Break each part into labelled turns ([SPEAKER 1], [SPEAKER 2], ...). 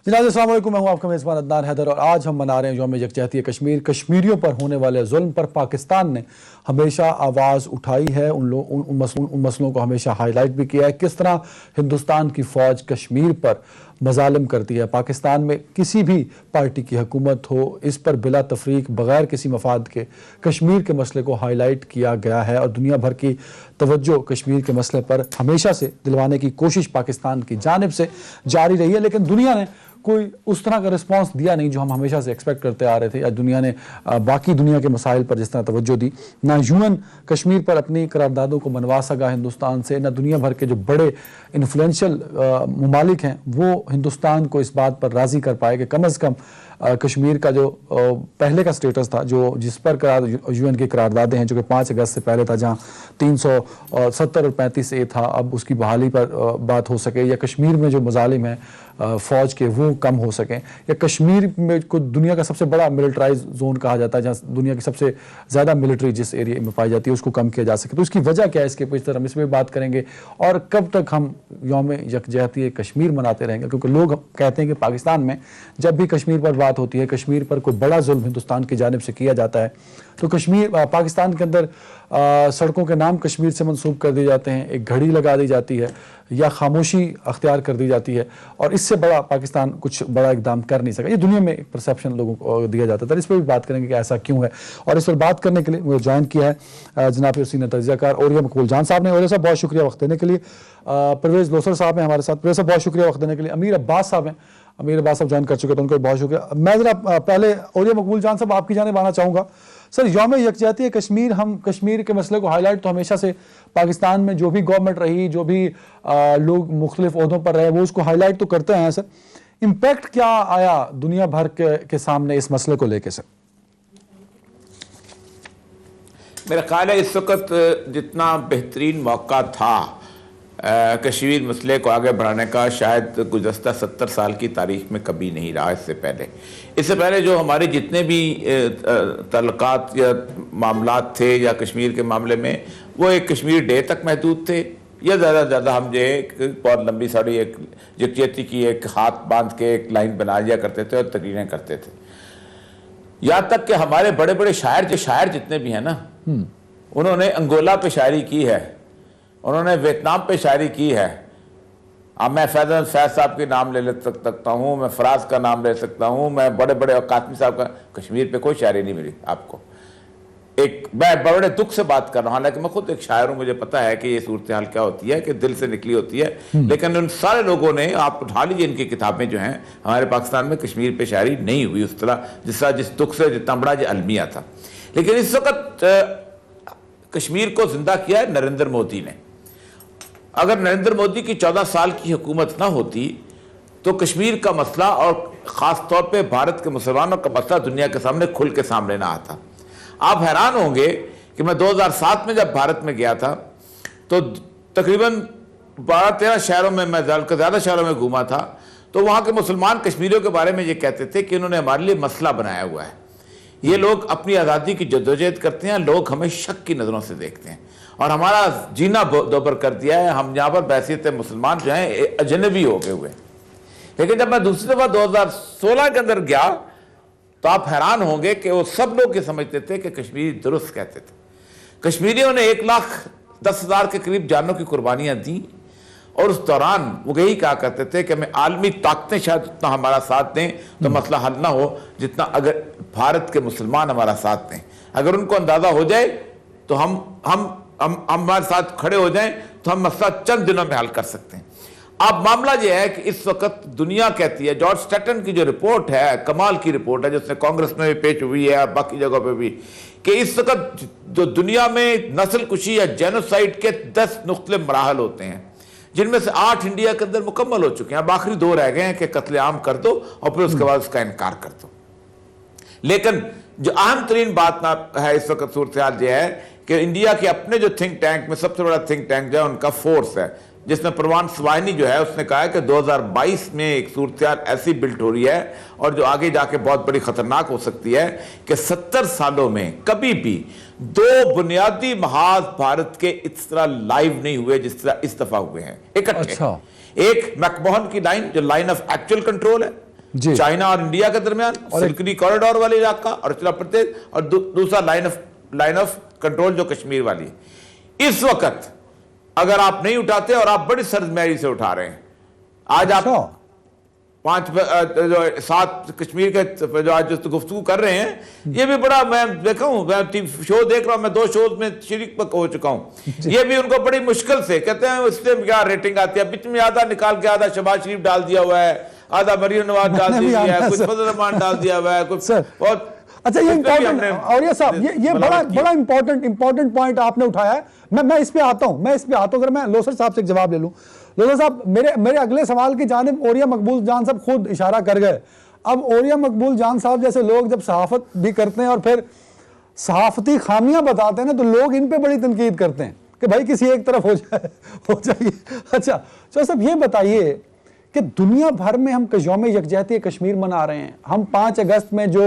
[SPEAKER 1] अस्सलाम वालेकुम, मैं हूं आपका मेज़बान अदनान हैदर और आज हम मना रहे हैं यौम यकजहती कश्मीर। कश्मीरियों पर होने वाले जुल्म पर पाकिस्तान ने हमेशा आवाज़ उठाई है, उन मसलों को हमेशा हाईलाइट भी किया है। किस तरह हिंदुस्तान की फ़ौज कश्मीर पर मजालिम करती है, पाकिस्तान में किसी भी पार्टी की हुकूमत हो, इस पर बिला तफरीक बग़ैर किसी मफाद के कश्मीर के मसले को हाईलाइट किया गया है और दुनिया भर की तवज्जो कश्मीर के मसले पर हमेशा से दिलवाने की कोशिश पाकिस्तान की जानिब से जारी रही है। लेकिन दुनिया ने कोई उस तरह का रिस्पांस दिया नहीं जो हम हमेशा से एक्सपेक्ट करते आ रहे थे, या दुनिया ने बाकी दुनिया के मसाइल पर जिस तरह तवज्जो दी। ना यूएन कश्मीर पर अपनी करारदादों को मनवा सका हिंदुस्तान से, ना दुनिया भर के जो बड़े इन्फ्लुएंशियल ममालिक हैं वो हिंदुस्तान को इस बात पर राज़ी कर पाए कि कम अज़ कम कश्मीर का जो पहले का स्टेटस था, जो जिस पर यूएन की करारदादें हैं, जो कि 5 अगस्त से पहले था, जहां 370 और 35 ए था, अब उसकी बहाली पर बात हो सके, या कश्मीर में जो मजालिम हैं फ़ौज के वो कम हो सकें, या कश्मीर में को दुनिया का सबसे बड़ा मिलिट्राइज जोन कहा जाता है, जहाँ दुनिया की सबसे ज़्यादा मिलिट्री जिस एरिया में पाई जाती है, उसको कम किया जा सके। तो उसकी वजह क्या है, इसके पेशतर हम इसमें बात करेंगे और कब तक हम यौम यकजहती कश्मीर मनाते रहेंगे, क्योंकि लोग कहते हैं कि पाकिस्तान में जब भी कश्मीर पर बात होती है, कश्मीर पर कोई बड़ा जुल्म हिंदुस्तान की जानिब से किया जाता है, तो कश्मीर पाकिस्तान के अंदर सड़कों के नाम कश्मीर से मंसूब कर दिए जाते हैं, एक घड़ी लगा दी जाती है या खामोशी अख्तियार कर दी जाती है, और इससे बड़ा पाकिस्तान कुछ बड़ा इकदाम कर नहीं सका। ये दुनिया में एक परसेप्शन लोगों को दिया जाता है। इस पर भी बात करेंगे कि ऐसा क्यों है, और इस पर बात करने के लिए मुझे ज्वाइन किया है जनाब सीनियर तज्ज़ियाकार ओरिया मकबूल जान साहब ने। ओरिया साहब बहुत शुक्रिया वक्त देने के लिए। परवेज़ लोसर साहब हैं हमारे साथ, परवेज़ साहब बहुत शुक्रिया वक्त देने के लिए। अमीर अब्बास साहब हैं, अमीर अब्बास साहब ज्वाइन कर चुके थे, उनको बहुत शुक्रिया। मैं ज़रा पहले ओरिया मकबूल जान साहब आपकी जानिब आना चाहूँगा। सर, यौम यकजहती कश्मीर, हम कश्मीर के मसले को हाईलाइट तो हमेशा से पाकिस्तान में जो भी गवर्नमेंट रही, जो भी लोग मुख्तलिफ ओहदों पर रहे, वो उसको हाईलाइट तो करते हैं। सर, इम्पैक्ट क्या आया दुनिया भर के सामने इस मसले को लेके? सर,
[SPEAKER 2] मेरा ख्याल है इस वक्त जितना बेहतरीन मौका था कश्मीर मसले को आगे बढ़ाने का, शायद गुज़श्ता 70 साल की तारीख में कभी नहीं रहा। इससे पहले जो हमारे जितने भी तल्लुकात या मामलात थे या कश्मीर के मामले में, वो एक कश्मीर डे तक महदूद थे, या ज़्यादा से ज़्यादा हम जो है बहुत लंबी साड़ी एक यकजहती की एक हाथ बांध के एक लाइन बना लिया करते थे और तकरीरें करते थे। यहाँ तक कि हमारे बड़े बड़े शायर जितने भी हैं ना, उन्होंने अंगोला पे शायरी की है, उन्होंने वियतनाम पे शायरी की है। अब मैं फैज़ल फैज़ साहब के नाम ले सकता हूँ, मैं फराज का नाम ले सकता हूँ, मैं बड़े बड़े कातमी साहब का। कश्मीर पे कोई शायरी नहीं मिली आपको। मैं बड़े दुख से बात कर रहा हूँ, हालांकि मैं खुद एक शायर हूँ, मुझे पता है कि ये सूरत हाल क्या होती है, कि दिल से निकली होती है। लेकिन उन सारे लोगों ने, आप उठा लीजिए इनकी किताबें जो हैं, हमारे पाकिस्तान में कश्मीर पे शायरी नहीं हुई उस तरह, जिस दुख से, जितना बड़ा जो अलमिया था। लेकिन इस वक्त कश्मीर को जिंदा किया है नरेंद्र मोदी ने। अगर नरेंद्र मोदी की 14 साल की हुकूमत ना होती तो कश्मीर का मसला और ख़ास तौर पे भारत के मुसलमानों का मसला दुनिया के सामने खुल के सामने ना आता। आप हैरान होंगे कि मैं 2007 में जब भारत में गया था तो तकरीबन 12-13 शहरों में, मैं ज़्यादा शहरों में घूमा था, तो वहाँ के मुसलमान कश्मीरियों के बारे में ये कहते थे कि उन्होंने हमारे लिए मसला बनाया हुआ है। ये लोग अपनी आज़ादी की जद्दोजहद करते हैं, लोग हमें शक की नज़रों से देखते हैं और हमारा जीना दोबर कर दिया है। हम यहाँ पर बहसीत मुसलमान जो हैं अजनबी हो गए हुए। लेकिन जब मैं दूसरी दफ़ा 2016 के अंदर गया तो आप हैरान होंगे कि वो सब लोग ये समझते थे कि कश्मीरी दुरुस्त कहते थे। कश्मीरियों ने 1,10,000 के करीब जानों की कुर्बानियाँ दी, और उस दौरान वो यही कहा करते थे कि हमें आलमी ताकतें शायद उतना हमारा साथ दें तो मसला हल ना हो, जितना अगर भारत के मुसलमान हमारा साथ दें। अगर उनको अंदाज़ा हो जाए तो हम हमारे साथ खड़े हो जाएं तो हम मसला चंद दिनों में हल कर सकते हैं। अब मामला यह है कि इस वक्त दुनिया कहती है, जॉर्ज स्टैटन की जो रिपोर्ट है, कमाल की रिपोर्ट है, जिसने कांग्रेस में भी पेश हुई है और बाकी जगहों पे भी, कि इस वक्त जो दुनिया में नस्ल कुशी या जेनोसाइड के 10 मुख्तलिफ मराहल होते हैं, जिनमें से 8 इंडिया के अंदर मुकम्मल हो चुके हैं। अब आखिरी 2 रह गए हैं कि कत्लेआम कर दो और फिर उसके बाद उसका इनकार कर दो। लेकिन जो अहम तरीन बात ना है इस वक्त सूरत हाल यह है कि इंडिया के अपने जो थिंक टैंक में सबसे बड़ा थिंक टैंक जो है उनका फोर्स है, जिसमें परवान सवाइनी जो है उसने कहा है कि 2022 में एक सूरत हाल ऐसी बिल्ट हो रही है और जो आगे जाके बहुत बड़ी खतरनाक हो सकती है कि 70 सालों में कभी भी 2 बुनियादी महाज भारत के इस तरह लाइव नहीं हुए जिस तरह इस दफा हुए हैं इकट्ठे। एक मैकमोहन की लाइन जो लाइन ऑफ एक्चुअल कंट्रोल है,
[SPEAKER 1] जी।
[SPEAKER 2] चाइना और इंडिया के दरमियान,
[SPEAKER 1] और
[SPEAKER 2] सिल्कनी कॉरिडोर वाले इलाका अरुणाचल प्रदेश, और दूसरा लाइन ऑफ कंट्रोल जो कश्मीर वाली है। इस वक्त अगर आप नहीं उठाते, और आप बड़ी सर्दमैरी से उठा रहे हैं, आज आप
[SPEAKER 1] अच्छा।
[SPEAKER 2] 7 कश्मीर के जो आज जो गुफ्तगू कर रहे हैं, ये भी बड़ा, मैं देखा हूं, मैं शो देख रहा हूं, मैं 2 शोज में शरीक हो चुका हूं। ये भी उनको बड़ी मुश्किल से कहते हैं, उससे क्या रेटिंग आती है, बीच में आधा निकाल के आधा शहबाज शरीफ डाल दिया हुआ है, आधा मरियम नवाज डाल दिया है, कुछ फजल रहमान डाल दिया हुआ है, कुछ बहुत।
[SPEAKER 1] अच्छा, ये इंपॉर्टेंट, और ये साहब ये बड़ा इंपॉर्टेंट पॉइंट आपने उठाया है। मैं इस पे आता हूं, अगर मैं लोसर साहब से एक जवाब ले लूं। लोसर साहब, मेरे अगले सवाल की जानिब ओरिया मकबूल जान साहब खुद इशारा कर गए। अब ओरिया मकबूल जान साहब जैसे लोग जब सहाफत भी करते हैं और फिर सहाफती खामियां बताते हैं ना, तो लोग इन पे बड़ी तनकीद करते हैं कि भाई किसी एक तरफ हो जाइए। अच्छा, तो साहब ये बताइए कि दुनिया भर में हम यौम यकजहती कश्मीर मना रहे हैं। हम 5 अगस्त में जो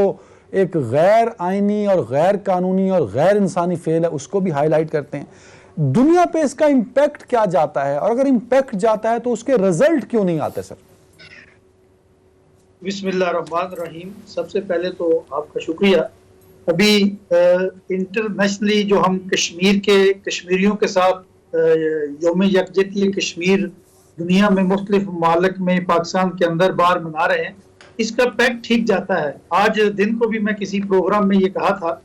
[SPEAKER 1] एक गैर आइनी और गैर कानूनी और गैर इंसानी फेल है उसको भी हाईलाइट करते हैं। दुनिया पे इसका इंपैक्ट क्या जाता है, और अगर इंपैक्ट जाता है तो उसके रिजल्ट क्यों नहीं आते सर?
[SPEAKER 3] बिस्मिल्लाहिर्रहमानिर्रहीम। सबसे पहले तो आपका शुक्रिया। अभी इंटरनेशनली जो हम कश्मीर के कश्मीरियों के साथ यौम यकजहती कश्मीर दुनिया में मुख्तलिफ ममालिक में पाकिस्तान के अंदर बाहर मना रहे हैं, इसका पैक्ट ठीक जाता है। आज दिन को भी मैं किसी प्रोग्राम में ये कहा था,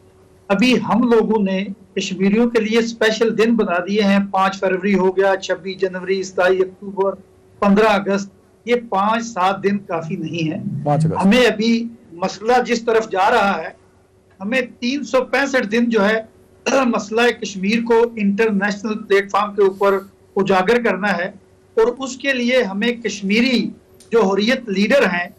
[SPEAKER 3] अभी हम लोगों ने कश्मीरियों के लिए स्पेशल दिन बना दिए हैं। 5 फरवरी हो गया, 26 जनवरी, 27 अक्टूबर, 15 अगस्त, ये 5-7 दिन काफी नहीं है। हमें अभी मसला जिस तरफ जा रहा है, हमें 365 दिन जो है मसला कश्मीर को इंटरनेशनल प्लेटफॉर्म के ऊपर उजागर करना है। और उसके लिए हमें कश्मीरी जो हुर्रियत लीडर हैं,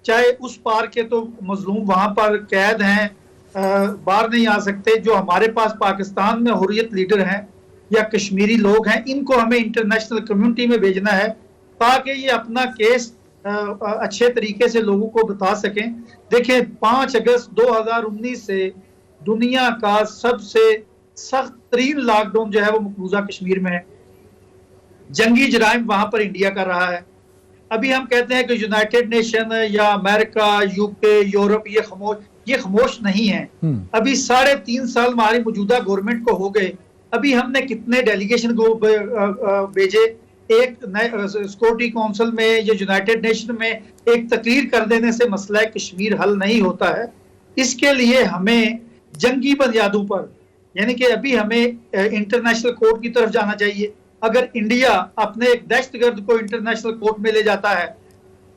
[SPEAKER 3] चाहे उस पार के तो मजलूम वहां पर कैद हैं, बाहर नहीं आ सकते, जो हमारे पास पाकिस्तान में हुर्रियत लीडर हैं या कश्मीरी लोग हैं, इनको हमें इंटरनेशनल कम्युनिटी में भेजना है ताकि ये अपना केस अच्छे तरीके से लोगों को बता सकें। देखें, 5 अगस्त 2019 से दुनिया का सबसे सख्त तरीन लॉकडाउन जो है वो मकबूजा कश्मीर में है। जंगी जराइम वहां पर इंडिया कर रहा है। अभी हम कहते हैं कि यूनाइटेड नेशन या अमेरिका, यूके, यूरोप ये खामोश नहीं है। अभी 3.5 साल हमारी मौजूदा गवर्नमेंट को हो गए। अभी हमने कितने डेलीगेशन को भेजे, एक सिक्योरिटी काउंसिल में या यूनाइटेड नेशन में एक तकरीर कर देने से मसला कश्मीर हल नहीं होता है। इसके लिए हमें जंगी बुनियादों पर, यानी कि अभी हमें इंटरनेशनल कोर्ट की तरफ जाना चाहिए। अगर इंडिया अपने एक दहशतगर्द को इंटरनेशनल कोर्ट में ले जाता है,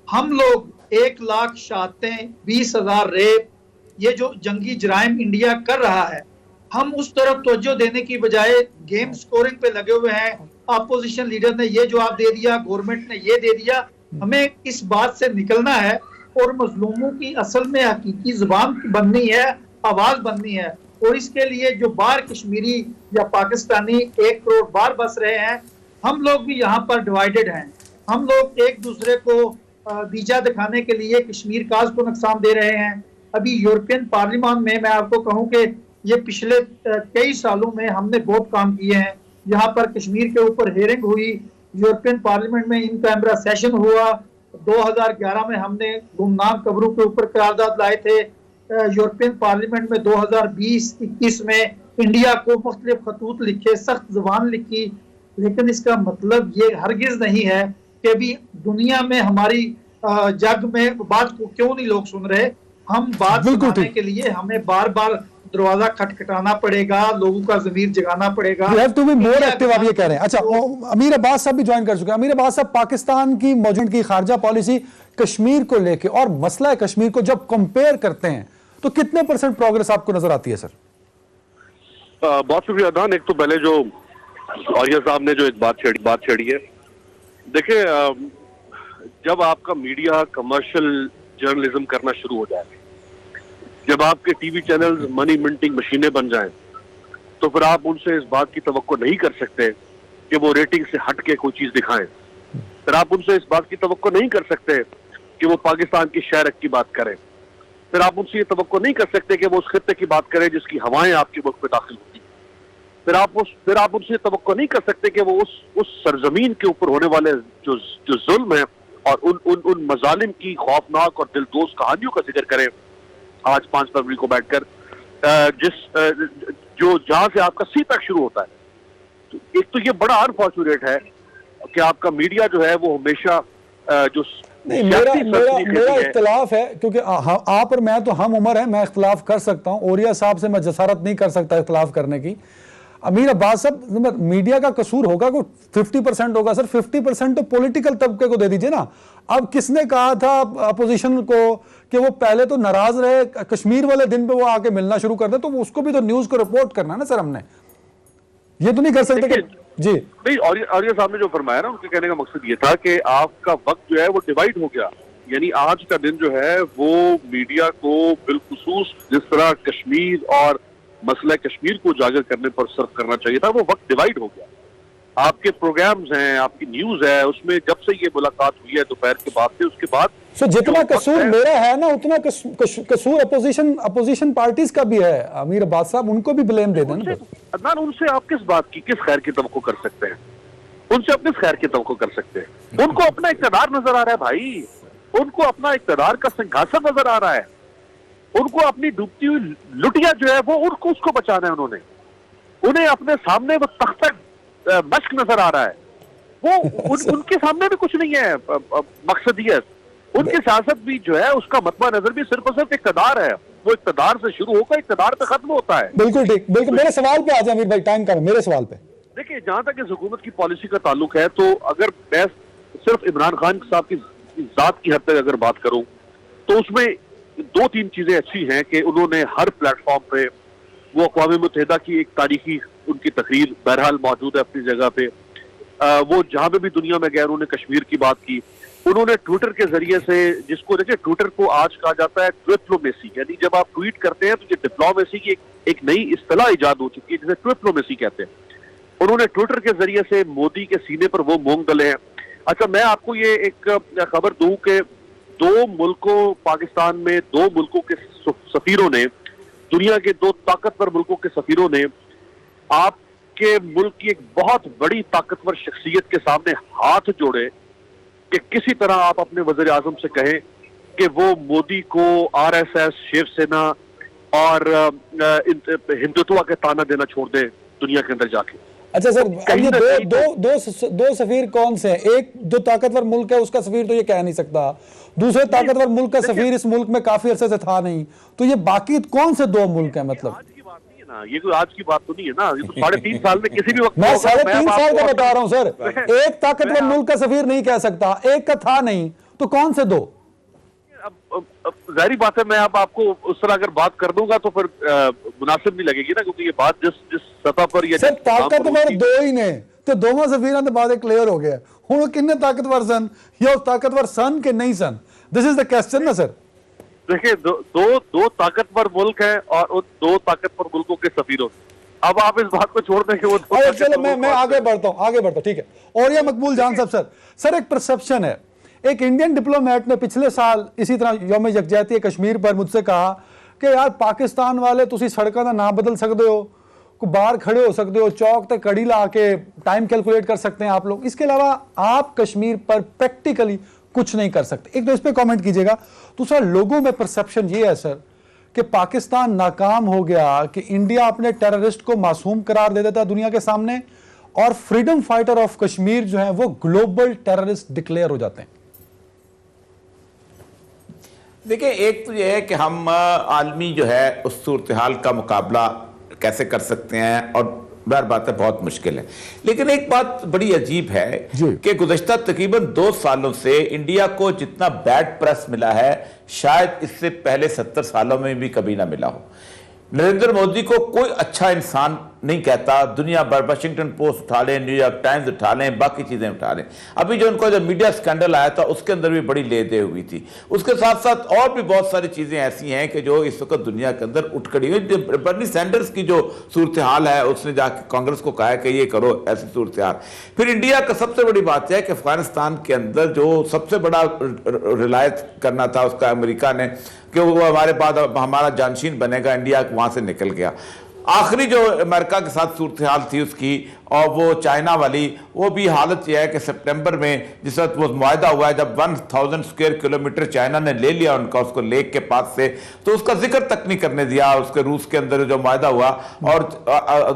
[SPEAKER 3] हम लोग 1 लाख शहादतें, 20,000 रेप, ये जो जंगी जराइम इंडिया कर रहा है, हम उस तरफ तवज्जो देने की बजाय गेम स्कोरिंग पे लगे हुए हैं। अपोजिशन लीडर ने ये जवाब दे दिया, गवर्नमेंट ने ये दे दिया। हमें इस बात से निकलना है और मजलूमों की असल में हकीकी जुबान बननी है, आवाज बननी है। और इसके लिए जो बाहर कश्मीरी या पाकिस्तानी 1 करोड़ बाहर बस रहे हैं, हम लोग भी यहाँ पर डिवाइडेड हैं। हम लोग एक दूसरे को दीजा दिखाने के लिए कश्मीर काज को नुकसान दे रहे हैं। अभी यूरोपियन पार्लियामेंट में मैं आपको कहूँ कि ये पिछले कई सालों में हमने बहुत काम किए हैं। यहाँ पर कश्मीर के ऊपर हेयरिंग हुई, यूरोपियन पार्लियामेंट में इन कैमरा सेशन हुआ। 2011 में हमने गुमनाम कब्रों के ऊपर करारदाद लाए थे। यूरोपियन पार्लियामेंट में 2020-21 में इंडिया को मुख्तलिफ खतूत लिखे, सख्त जुबान लिखी। लेकिन इसका मतलब ये हरगिज नहीं है कि अभी दुनिया में हमारी जग में बात को क्यों नहीं लोग सुन रहे। हम बात सुनाने के लिए हमें बार बार दरवाजा खटखटाना पड़ेगा, लोगों का ज़मीर जगाना पड़ेगा।
[SPEAKER 1] You have to be more active, आप ये कह रहे हैं। अच्छा, अमीर अब्बास साहब भी ज्वाइन कर चुके हैं। अमीर अब्बास साहब, पाकिस्तान की मौजूद की खारजा पॉलिसी कश्मीर को लेके और मसला कश्मीर को जब कंपेयर करते हैं तो कितने % प्रोग्रेस आपको नजर आती है सर?
[SPEAKER 4] बहुत शुक्रिया अदान। एक तो पहले जो औरिया साहब ने जो एक बात छेड़ी है, देखिए, जब आपका मीडिया कमर्शियल जर्नलिज्म करना शुरू हो जाए, जब आपके टीवी चैनल्स मनी मिंटिंग मशीनें बन जाएं, तो फिर आप उनसे इस बात की तवक्को नहीं कर सकते कि वो रेटिंग से हट के कोई चीज दिखाएं। फिर आप उनसे इस बात की तवक्को नहीं कर सकते कि वो पाकिस्तान की शहरत की बात करें। फिर आप उनसे ये तवक्को नहीं कर सकते कि वो उस खित्ते की बात करें जिसकी हवाएं आपके मुल्क में दाखिल होती। फिर आप उनसे तवक्को नहीं कर सकते कि वो उस सरजमीन के ऊपर होने वाले जो जुल्म है और उन मजालिम की खौफनाक और दिलदोज कहानियों का जिक्र करें आज 5 फरवरी को बैठकर, जो जहां से आपका सी पैक शुरू होता है। तो एक तो ये बड़ा अनफॉर्चुनेट है कि आपका मीडिया जो है वो हमेशा जो
[SPEAKER 1] नहीं, मेरा इख्तिलाफ है, क्योंकि आप और मैं तो हम उम्र है, मैं इख्तिलाफ कर सकता हूं। ओरिया साहब से मैं जसारत नहीं कर सकता इख्तिलाफ करने की। अमीर अब्बास साहब, मीडिया का कसूर होगा, को 50% होगा सर, 50% तो पॉलिटिकल तबके को दे दीजिए ना। अब किसने कहा था अपोजिशन को कि वो पहले तो नाराज रहे, कश्मीर वाले दिन पे वो आके मिलना शुरू कर दे, तो उसको भी तो न्यूज को रिपोर्ट करना है ना सर। हमने ये तो नहीं कर सकते कि जी
[SPEAKER 4] नहीं। और ये साहब ने जो फरमाया ना, उनके कहने का मकसद ये था कि आपका वक्त जो है वो डिवाइड हो गया। यानी आज का दिन जो है वो मीडिया को बिलखुसूस जिस तरह कश्मीर और मसला कश्मीर को उजागर करने पर सर्व करना चाहिए था, वो वक्त डिवाइड हो गया। आपके प्रोग्राम्स हैं, आपकी न्यूज है, उसमें जब से ये मुलाकात हुई है दोपहर के बाद से, उसके बाद
[SPEAKER 1] जितना कसूर मेरा है ना, उतना कसूर अपोजिशन पार्टीज का भी है। अमीर अब्बास साहब, उनको भी ब्लेम दे देना।
[SPEAKER 4] अदनान, उनसे आप किस बात की, किस खैर की तवक्को कर सकते हैं? उनसे आप किस खैर की तवक्को कर सकते हैं? उनको अपना इक़्तिदार नजर आ रहा है भाई, उनको अपना इक़्तिदार का सिंहासन नजर आ रहा है, उनको अपनी डूबती हुई लुटिया जो है वो उनको उसको बचाना है। उन्हें अपने सामने वो तख्ता मश्क नजर आ रहा है, वो उनके सामने भी कुछ नहीं है मकसदियत। उनकी सियासत भी जो है उसका मतबा नजर भी सिर्फ और सिर्फ इक़्तिदार है। वो इक़्तिदार से शुरू होकर इक़्तिदार पे खत्म होता है।
[SPEAKER 1] बिल्कुल ठीक, बिल्कुल। मेरे सवाल पे आ जाए अमीर भाई, टाइम का मेरे सवाल पे।
[SPEAKER 4] देखिए, जहां तक इस हुकूमत की पॉलिसी का ताल्लुक है, तो अगर मैं सिर्फ इमरान खान साहब की जात की हद तक अगर बात करूं, तो उसमें 2-3 चीजें अच्छी हैं कि उन्होंने हर प्लेटफॉर्म पे, वो अक़वाम मुत्तहिदा की एक तारीखी उनकी तकरीर बहरहाल मौजूद है अपनी जगह पे, वो जहां पे भी दुनिया में गए उन्होंने कश्मीर की बात की। उन्होंने ट्विटर के जरिए से, जिसको देखिए ट्विटर को आज कहा जाता है ट्विप्लोमेसी, यानी जब आप ट्वीट करते हैं तो ये डिप्लोमेसी की एक नई इस्तिलाह इजाद हो चुकी है जिसे ट्विप्लोमेसी कहते हैं। उन्होंने ट्विटर के जरिए से मोदी के सीने पर वो मोंग डले हैं। अच्छा, मैं आपको ये एक खबर दूं कि 2 मुल्कों, पाकिस्तान में 2 मुल्कों के सफीरों ने, दुनिया के 2 ताकतवर मुल्कों के सफीरों ने आपके मुल्क की एक बहुत बड़ी ताकतवर शख्सियत के सामने हाथ जोड़े कि किसी तरह आप अपने वज़ीर आज़म से कहें कि वो मोदी को RSS, शिवसेना और हिंदुत्व के ताना देना छोड़ दे दुनिया के अंदर जाके।
[SPEAKER 1] अच्छा सर, अब ये दो सफीर कौन से हैं? एक जो ताकतवर मुल्क है उसका सफीर तो ये कह नहीं सकता, दूसरे ताकतवर मुल्क का सफीर इस मुल्क में काफी अरसे से था नहीं, तो ये बाकी कौन से 2 मुल्क हैं? मतलब
[SPEAKER 4] आज की बात नहीं है ना, ये कोई आज की बात तो नहीं है ना, ये तो 3.5 साल में किसी भी वक्त।
[SPEAKER 1] मैं 3.5 साल का बता रहा हूँ सर। एक ताकतवर मुल्क का सफीर नहीं कह सकता, एक का था नहीं, तो कौन से 2?
[SPEAKER 4] अब जाहिर बात है, मैं अब आपको उस तरह अगर बात कर दूंगा तो फिर मुनासिब नहीं लगेगी ना, क्योंकि ये बात जिस सतह पर ये
[SPEAKER 1] सर ताकतवर 2 ही ने तो दोवां सफीरां दे बाद क्लियर हो गया। हुण किन्ने ताकतवर सन या उस ताकतवर सन के नहीं सन, दिस इज द क्वेश्चन ना सर।
[SPEAKER 4] देखिए, दो ताकतवर मुल्क हैं और उन 2 ताकतवर मुल्कों के सफीरों। अब आप इस बात को छोड़ दें कि वो
[SPEAKER 1] चलो मैं आगे बढ़ता हूँ, ठीक है। और ये मकबूल जान साहब, सर एक परसेप्शन है, एक इंडियन डिप्लोमेट ने पिछले साल इसी तरह यौम यकजहती कश्मीर पर मुझसे कहा कि यार पाकिस्तान वाले तुसी सड़कों का नाम बदल सकते हो, को बाहर खड़े हो सकते हो, चौक तक कड़ी ला के टाइम कैलकुलेट कर सकते हैं आप लोग, इसके अलावा आप कश्मीर पर प्रैक्टिकली कुछ नहीं कर सकते। एक तो इस पर कमेंट कीजिएगा। दूसरा, लोगों में परसेप्शन ये है सर कि पाकिस्तान नाकाम हो गया, कि इंडिया अपने टेररिस्ट को मासूम करार दे देता है दुनिया के सामने, और फ्रीडम फाइटर ऑफ कश्मीर जो है वो ग्लोबल टेररिस्ट डिक्लेयर हो जाते हैं।
[SPEAKER 2] देखिए, एक तो यह है कि हम आलमी जो है उस सूरत हाल का मुकाबला कैसे कर सकते हैं, और बार बात है बहुत मुश्किल है। लेकिन एक बात बड़ी अजीब है कि गुज़श्ता तकरीबन 2 सालों से इंडिया को जितना बैड प्रेस मिला है शायद इससे पहले 70 सालों में भी कभी ना मिला हो। नरेंद्र मोदी को कोई अच्छा इंसान नहीं कहता, दुनिया भर, वाशिंगटन पोस्ट उठा लें, न्यूयॉर्क टाइम्स उठा लें, बाकी चीज़ें उठा लें। अभी जो उनको जब मीडिया स्कैंडल आया था उसके अंदर भी बड़ी लेदे हुई थी। उसके साथ साथ और भी बहुत सारी चीज़ें ऐसी हैं कि जो इस वक्त दुनिया के अंदर उठ खड़ी हुई। बर्नी सैंडर्स की जो सूरत हाल है, उसने जाके कांग्रेस को कहा है कि ये करो, ऐसी सूरत हाल। फिर इंडिया का सबसे बड़ी बात है कि अफगानिस्तान के अंदर जो सबसे बड़ा रिलायत करना था उसका अमेरिका ने, कि वो हमारे बाद हमारा जानशीन बनेगा, इंडिया वहाँ से निकल गया। आखिरी जो अमेरिका के साथ सूरत हाल थी उसकी, और वो चाइना वाली, वो भी हालत यह है कि सितंबर में जिस वक्त वो मुआहदा हुआ है, जब 1000 स्क्वायर किलोमीटर चाइना ने ले लिया उनका, उसको लेक के पास से, तो उसका जिक्र तक नहीं करने दिया उसके रूस के अंदर जो मुआहदा हुआ। और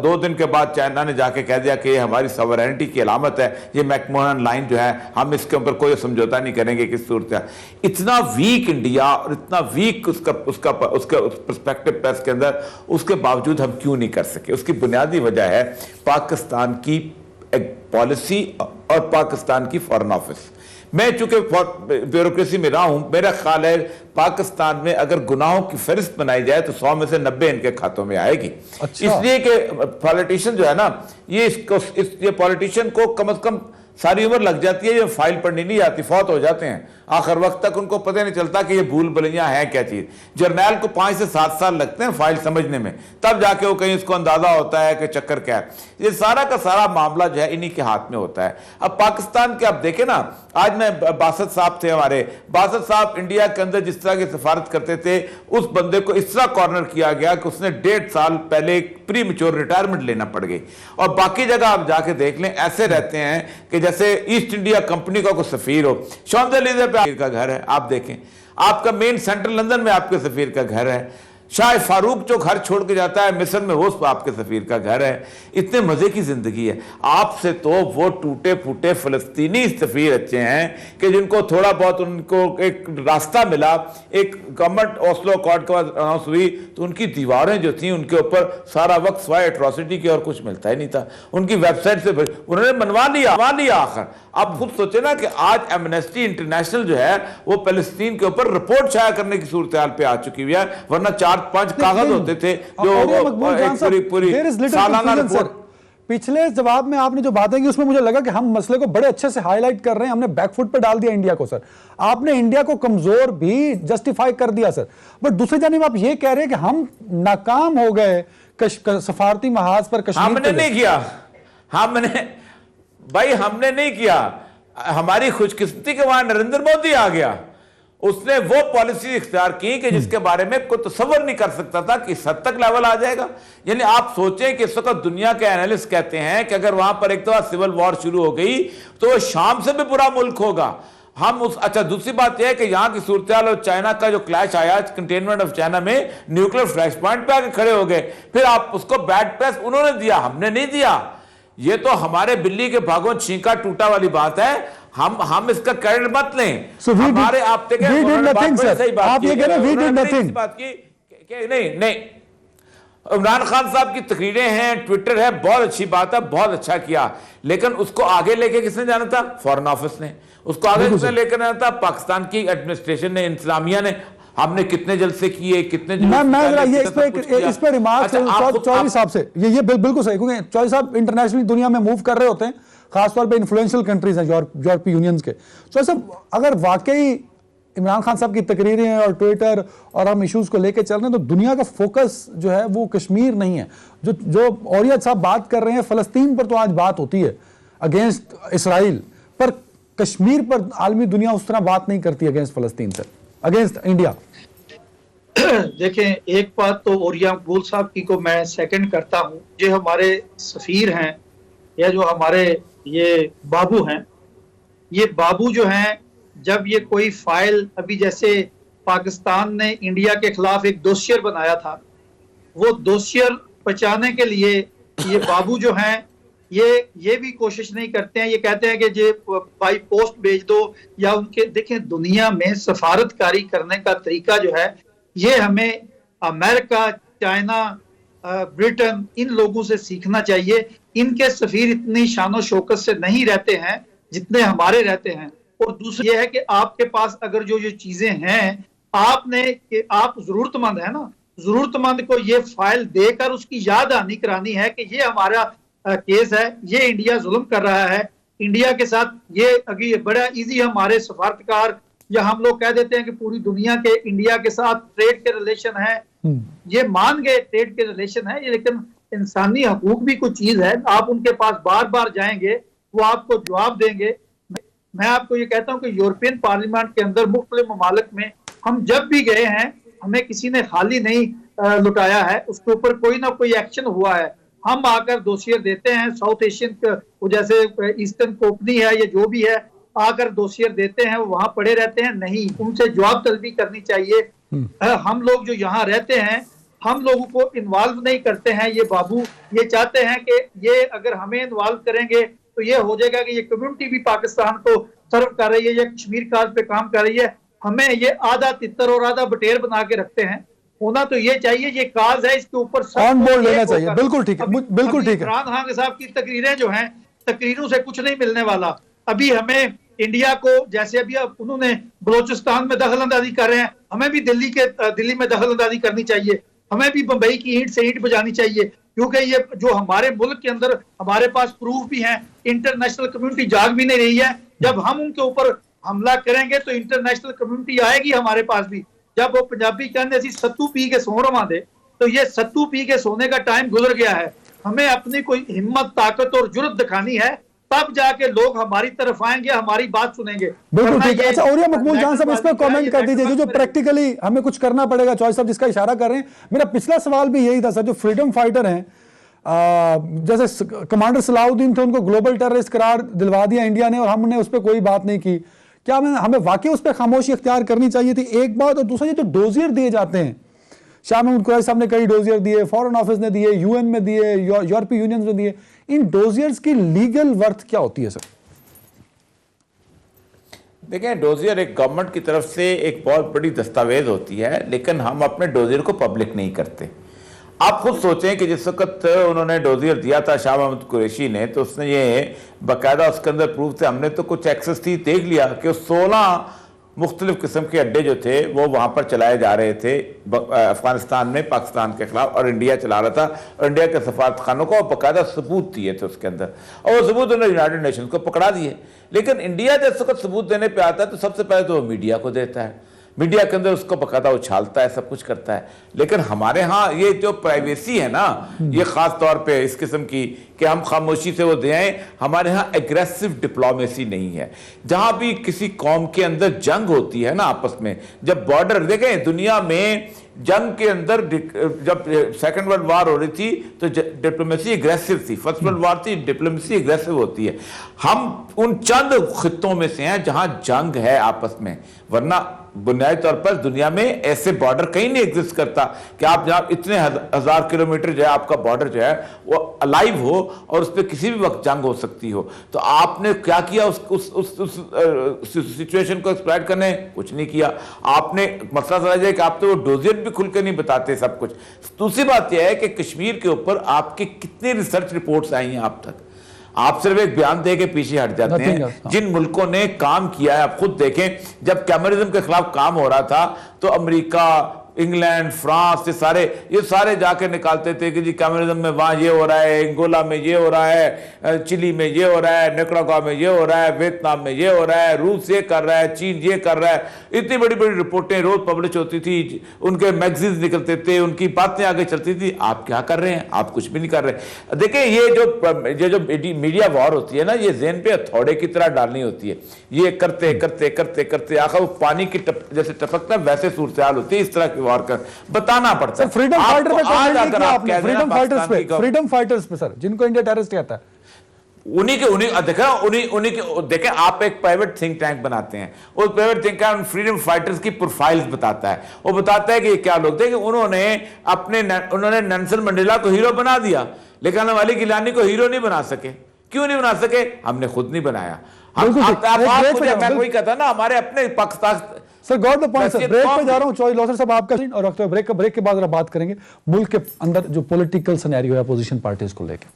[SPEAKER 2] 2 दिन के बाद चाइना ने जाके कह दिया कि ये हमारी सॉवरेनिटी की अलामत है, ये मैकमोहन लाइन जो है, हम इसके ऊपर कोई समझौता नहीं करेंगे। किस सूरत है, इतना वीक इंडिया और इतना वीक उसका पर्सपेक्टिव प्रेस के अंदर, उसके बावजूद हम क्यों नहीं कर सके? उसकी बुनियादी वजह है पाकिस्तान की पॉलिसी और पाकिस्तान की फॉरेन ऑफिस। मैं चूंकि ब्यूरोक्रेसी में रहा हूं, मेरा ख्याल है पाकिस्तान में अगर गुनाहों की फहरिस्त बनाई जाए तो 100 में से 90 इनके खातों में आएगी।
[SPEAKER 1] अच्छा।
[SPEAKER 2] इसलिए कि पॉलिटिशियन जो है ना, ये पॉलिटिशियन को कम से कम सारी उम्र लग जाती है, ये फाइल पढ़नी नहीं आती, फौत हो जाते हैं, आखिर वक्त तक उनको पता नहीं चलता कि ये भूल भुलैया है क्या चीज। जर्नैल को 5 से 7 साल लगते हैं फाइल समझने में, तब जाके वो कहीं उसको अंदाजा होता है कि चक्कर क्या है। ये सारा का सारा मामला जो है इन्हीं के हाथ में होता है। अब पाकिस्तान के आप देखें ना, आज मैं बासत साहब थे हमारे, बासत साहब इंडिया के अंदर जिस तरह की सिफारत करते थे, उस बंदे को इस तरह कॉर्नर किया गया कि उसने 1.5 साल पहले प्री मैच्योर रिटायरमेंट लेना पड़ गई। और बाकी जगह आप जाके देख लें, ऐसे रहते हैं कि जैसे ईस्ट इंडिया कंपनी का कोई सफीर हो, शॉन्जलीजे पे का घर है, आप देखें, आपका मेन सेंट्रल लंदन में आपके सफीर का घर है, शाह फारूक जो घर छोड़ के जाता है मिस्र में, वो आपके सफीर का घर है। इतने मजे की जिंदगी है। आपसे तो वो टूटे फूटे फलस्तीनी सफीर अच्छे हैं कि जिनको थोड़ा बहुत उनको एक रास्ता मिला, एक गवर्नमेंट ओस्लो अकॉर्ड के बाद अनाउंस हुई, तो उनकी दीवारें जो थी उनके ऊपर सारा वक्त स्वाय एट्रॉसिटी की और कुछ मिलता ही नहीं था। उनकी वेबसाइट से उन्होंने मनवा लिया आखिर। आप खुद सोचे ना कि आज एमनेस्टी इंटरनेशनल जो है वो फलस्तीन के ऊपर रिपोर्ट शाया करने की सूरत हाल पे आ चुकी हुई है, वरना 4-5 कागज होते थे जो पूरी सालाना रिपोर्ट।
[SPEAKER 1] पिछले जवाब में आपने जो बातें की उसमें मुझे लगा कि हम मसले को बड़े अच्छे से हाईलाइट कर रहे हैं, हमने बैकफुट पे डाल दिया इंडिया को सर। आपने इंडिया को कमजोर भी जस्टिफाई कर दिया सर, बट दूसरी जानिब आप ये कह रहे हैं कि हम नाकाम हो गए सफारती महाज पर कश्मीर।
[SPEAKER 2] हमने नहीं किया, हमने नहीं किया। हमारी खुशकिस्मती के वहां नरेंद्र मोदी आ गया, उसने वो पॉलिसी इख्तियार की कि जिसके बारे में कोई तसव्वुर नहीं कर सकता था कि इस हद तक लेवल आ जाएगा। यानी आप सोचें कि इस वक्त दुनिया के एनालिस्ट कहते हैं कि अगर वहां पर एक तो सिविल वॉर शुरू हो गई तो शाम से भी बुरा मुल्क होगा। अच्छा, दूसरी बात यह है कि यहां की सूरत हाल और चाइना का जो क्लैश आया, कंटेनमेंट ऑफ चाइना में न्यूक्लियर फ्लैश पॉइंट पे आके खड़े हो गए, फिर आप उसको बैड प्रेस उन्होंने दिया, हमने नहीं दिया। ये तो हमारे बिल्ली के भागों छींका टूटा वाली बात है, हम इसका क्रेडिट मत लें। हमारे आप देखें,
[SPEAKER 1] सही बात
[SPEAKER 2] की नहीं, इमरान खान साहब की तकरीरें हैं, ट्विटर है, बहुत अच्छी बात है, बहुत अच्छा किया, लेकिन उसको आगे लेके किसने जाना था? फॉरेन ऑफिस ने। उसको आगे किसने लेकर जाना था? पाकिस्तान की एडमिनिस्ट्रेशन ने, इंतजामिया ने। हमने कितने जलसे किए, कितने
[SPEAKER 1] इस पे रिमार्क चौधरी साहब से ये बिल्कुल सही, क्योंकि चौधरी साहब इंटरनेशनल दुनिया में मूव कर रहे होते हैं, खासतौर पे इन्फ्लुएंशियल कंट्रीज हैं यूरोपीय यूनियंस के। चौधरी साहब, अगर वाकई इमरान खान साहब की तकरीरें और ट्विटर और हम इश्यूज को लेके चल रहे हैं, तो दुनिया का फोकस जो है वो कश्मीर नहीं है। जो औरियत साहब बात कर रहे हैं, फलस्तीन पर तो आज बात होती है अगेंस्ट इसराइल, पर कश्मीर पर आलमी दुनिया उस तरह बात नहीं करती अगेंस्ट फलस्तीन से, अगेंस्ट इंडिया।
[SPEAKER 3] देखें, एक बात तो ओरिया मकबूल साहब की को मैं सेकंड करता हूं, जो हमारे सफीर हैं या जो हमारे ये बाबू हैं, ये बाबू जो हैं, जब ये कोई फाइल, अभी जैसे पाकिस्तान ने इंडिया के खिलाफ एक दोसियर बनाया था, वो दोसियर बचाने के लिए ये बाबू जो हैं ये भी कोशिश नहीं करते हैं। ये कहते हैं कि जे बाई पोस्ट भेज दो, या उनके देखें, दुनिया में सफारतकारी करने का तरीका जो है ये हमें अमेरिका, चाइना, ब्रिटेन, इन लोगों से सीखना चाहिए। इनके सफीर इतनी शानो शौकत से नहीं रहते हैं जितने हमारे रहते हैं। और दूसरा ये है कि आपके पास अगर जो चीजें हैं, आप जरूरतमंद है ना, जरूरतमंद को ये फाइल देकर उसकी याद आनी करानी है कि ये हमारा केस है, ये इंडिया जुल्म कर रहा है, इंडिया के साथ ये अभी बड़ा इजी हमारे सफारतकार, या हम लोग कह देते हैं कि पूरी दुनिया के इंडिया के साथ ट्रेड के रिलेशन है, ये मान गए ट्रेड के रिलेशन है, लेकिन इंसानी हकूक भी कुछ चीज है। आप उनके पास बार बार जाएंगे, वो आपको जवाब देंगे। मैं आपको ये कहता हूं कि यूरोपियन पार्लियामेंट के अंदर मुख्तलिफ ममालिक में हम जब भी गए हैं, हमें किसी ने खाली नहीं लुटाया है, उसके ऊपर कोई ना कोई एक्शन हुआ है। हम आकर दोसियर देते हैं, साउथ एशियन वो जैसे ईस्टर्न कंपनी है या जो भी है, आकर दोसियर देते हैं, वो वहां पड़े रहते हैं। नहीं, उनसे जवाब तलबी करनी चाहिए। हम लोग जो यहाँ रहते हैं, हम लोगों को इन्वॉल्व नहीं करते हैं। ये बाबू ये चाहते हैं कि ये अगर हमें इन्वॉल्व करेंगे तो ये हो जाएगा कि ये कम्युनिटी भी पाकिस्तान को सर्व कर रही है, ये कश्मीर काज पे काम कर रही है। हमें ये आधा तितर और आधा बटेर बना के रखते हैं। होना तो ये चाहिए, ये काज है, इसके ऊपर
[SPEAKER 1] ऑन बोर्ड लेना चाहिए। बिल्कुल ठीक है, बिल्कुल ठीक है।
[SPEAKER 3] इमरान खान साहब की तकरीरें जो हैं, तकरीरों से कुछ नहीं मिलने वाला। अभी हमें इंडिया को, जैसे अभी उन्होंने बलोचिस्तान में दखल अंदाजी कर रहे हैं, हमें भी दिल्ली में दखल अंदाजी करनी चाहिए। हमें भी बंबई की ईंट से ईंट बजानी चाहिए, क्योंकि ये जो हमारे मुल्क के अंदर हमारे पास प्रूफ भी हैं, इंटरनेशनल कम्युनिटी जाग भी नहीं रही है। जब हम उनके ऊपर हमला करेंगे तो इंटरनेशनल कम्युनिटी आएगी हमारे पास भी। जब वो पंजाबी कहने ऐसी सत्तू पी के सो रवा दे, तो ये सत्तू पी के सोने का टाइम गुजर गया है। हमें अपनी कोई हिम्मत, ताकत और जुर्रत दिखानी है, तब जाके लोग हमारी तरफ आएंगे, हमारी बात सुनेंगे।
[SPEAKER 1] बिल्कुल ठीक है। अच्छा, और मकबूल जान साहब, इस पर कमेंट कर दीजिए, जो प्रैक्टिकली हमें कुछ करना पड़ेगा, चॉइस साहब जिसका इशारा कर रहे हैं। मेरा पिछला सवाल भी यही था सर, जो फ्रीडम फाइटर हैं, जैसे कमांडर सलाउद्दीन थे, उनको ग्लोबल टेररिस्ट करार दिलवा दिया इंडिया ने और हमने उस पर कोई बात नहीं की। क्या हमें वाकई उस पर खामोशी इख्तियार करनी चाहिए थी? एक बात। और दूसरा, ये जो डोजियर दिए जाते हैं, शाह महमूद कुरैशी साहब ने कई डोजियर दिए, फॉरेन ऑफिस ने दिए, यूएन में दिए, यूरोपीय यूनियन ने दिए, इन डोजियर्स की लीगल वर्थ क्या होती है सर?
[SPEAKER 2] देखें, डोजियर एक गवर्नमेंट की तरफ से एक बहुत बड़ी दस्तावेज होती है, लेकिन हम अपने डोजियर को पब्लिक नहीं करते। आप खुद सोचें कि जिस वक्त उन्होंने डोजियर दिया था शाह महमूद कुरैशी ने, तो उसने ये बाकायदा उसके अंदर प्रूफ थे, हमने तो कुछ एक्सेस थी, देख लिया कि 16 मुख्तलिफ किस्म के अड्डे जो थे वो वहाँ पर चलाए जा रहे थे अफगानिस्तान में पाकिस्तान के खिलाफ, और इंडिया चला रहा था, और इंडिया के सफारत खानों को बाकायदा सबूत दिए थे उसके अंदर, और वो सबूत उन्होंने यूनाइटेड नेशंस को पकड़ा दिए। लेकिन इंडिया जब वक्त सबूत देने पर आता है तो सबसे पहले तो वो मीडिया को देता है, मीडिया के अंदर उसको बाकायदा उछालता है, सब कुछ करता है। लेकिन हमारे यहाँ ये जो प्राइवेसी है ना, ये खास तौर पे इस किस्म की कि हम खामोशी से वो दें, हमारे यहाँ एग्रेसिव डिप्लोमेसी नहीं है। जहाँ भी किसी कौम के अंदर जंग होती है ना आपस में, जब बॉर्डर देखें दुनिया में जंग के अंदर, जब सेकंड वर्ल्ड वार हो रही थी तो डिप्लोमेसी एग्रेसिव थी, फर्स्ट वर्ल्ड वार थी, डिप्लोमेसी एग्रेसिव होती है। हम उन चंद खित्तों में से हैं जहां जंग है आपस में, वरना बुनियादी तौर पर दुनिया में ऐसे बॉर्डर कहीं नहीं एग्जिस्ट करता कि आप जनाब इतने हजार किलोमीटर जो है आपका बॉर्डर जो है वो अलाइव हो और उस पर किसी भी वक्त जंग हो सकती हो। तो आपने क्या किया उस सिचुएशन को एक्सप्लॉइट करने? कुछ नहीं किया आपने। मसला समझ जाए कि आप तो वो डोजियर भी खुल के नहीं बताते सब कुछ। दूसरी बात यह है कि कश्मीर के ऊपर आपकी कितनी रिसर्च रिपोर्ट्स आई हैं आप तक? आप सिर्फ एक बयान दे के पीछे हट जाते हैं। जिन मुल्कों ने काम किया है आप खुद देखें, जब कैमरिज्म के खिलाफ काम हो रहा था तो अमेरिका, इंग्लैंड, फ्रांस, ये सारे जाके निकालते थे कि जी कैमरिज्म में वहाँ ये हो रहा है, अंगोला में ये हो रहा है, चिली में ये हो रहा है, निकरागुआ में ये हो रहा है, वियतनाम में ये हो रहा है, रूस ये कर रहा है, चीन ये कर रहा है। इतनी बड़ी बड़ी रिपोर्टें रोज पब्लिश होती थी, उनके मैगजीन्स निकलते थे, उनकी बातें आगे चलती थी। आप क्या कर रहे हैं? आप कुछ भी नहीं कर रहे। देखिए ये जो मीडिया वॉर होती है ना, ये ज़हन पे हथौड़े की तरह डालनी होती है। ये करते करते करते करते आखिर पानी की जैसे टपकता वैसे सूरत हाल होती है। इस तरह वार कर बताना पड़ता है।
[SPEAKER 1] फ्रीडम फाइटर पे फ्रीडम फाइटर्स पे सर, जिनको इंडिया टेररिस्ट कहता है, उन्हीं
[SPEAKER 2] देखें आप एक प्राइवेट थिंक टैंक बनाते हैं, उस private think tank freedom fighters की प्रोफाइल्स बताता है। वो बताता है कि क्या लोग थे कि उन्होंने नेल्सन मंडेला को हीरो बना दिया, लेकिन वाली गिलानी को हीरो नहीं बना सके। क्यों नहीं बना सके? हमने खुद नहीं बनाया। मैं कोई कहता ना, हमारे अपने Pakistan.
[SPEAKER 1] Sir got the point sir. Break पे जा रहा हूं, चॉइस लॉसर साहब आपका, और रखते हुए ब्रेक के बाद जरा बात करेंगे मुल्क के अंदर जो पॉलिटिकल सिनेरियो है अपोजिशन पार्टीज को लेकर।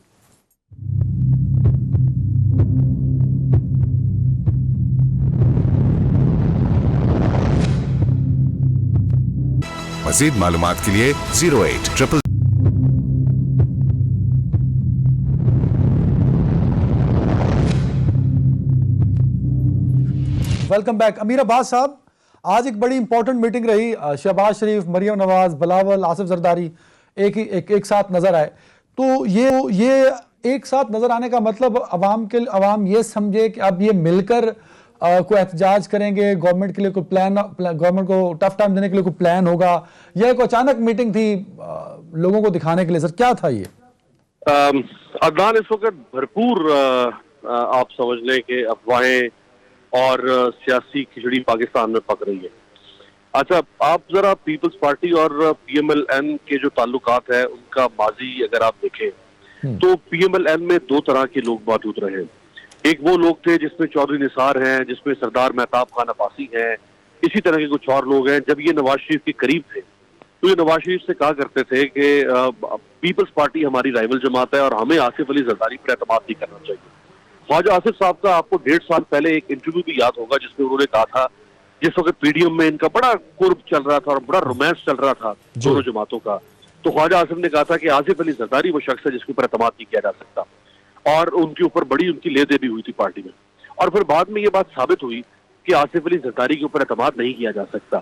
[SPEAKER 5] मज़ीद मालूमात के लिए 0800।
[SPEAKER 1] Welcome back. अमीर अब्बास साहब, आज एक बड़ी इंपॉर्टेंट मीटिंग रही। शहबाज शरीफ, मरियम नवाज, बिलावल, आसिफ जरदारी एक साथ नजर आए। तो ये एक साथ नजर आने का मतलब अवाम ये समझे कि अब ये मिलकर कोई एहतजाज करेंगे, गवर्नमेंट के लिए कोई प्लान, गवर्नमेंट को टफ टाइम देने के लिए कोई प्लान होगा, या एक अचानक मीटिंग थी लोगों को दिखाने के लिए? सर क्या था ये?
[SPEAKER 4] अदनान, इस वक्त भरपूर आप समझ लें कि अफवाहें और सियासी खिचड़ी पाकिस्तान में पक रही है। अच्छा, आप जरा पीपल्स पार्टी और PMLN के जो ताल्लुकात है उनका माजी अगर आप देखें तो PMLN में दो तरह के लोग मौजूद रहे। एक वो लोग थे जिसमें चौधरी निसार हैं, जिसमें सरदार मेहताब खान अब्बासी हैं, इसी तरह के कुछ और लोग हैं। जब ये नवाज शरीफ के करीब थे तो ये नवाज शरीफ से कहा करते थे कि पीपल्स पार्टी हमारी राइवल जमात है और हमें आसिफ अली जरदारी पर एतमाद नहीं करना चाहिए। ख्वाजा आसिफ साहब का आपको 1.5 साल पहले एक इंटरव्यू भी याद होगा जिसमें उन्होंने कहा था, जिस वक्त PDM में इनका बड़ा कुर्ब चल रहा था और बड़ा रोमांस चल रहा था दोनों जमातों का, तो ख्वाजा आसिफ ने कहा था कि आसिफ अली जरदारी वो शख्स है जिसके ऊपर एतमाद नहीं किया जा सकता, और उनके ऊपर बड़ी उनकी ले-दे भी हुई थी पार्टी में। और फिर बाद में ये बात साबित हुई कि आसिफ अली जरदारी के ऊपर एतमाद नहीं किया जा सकता।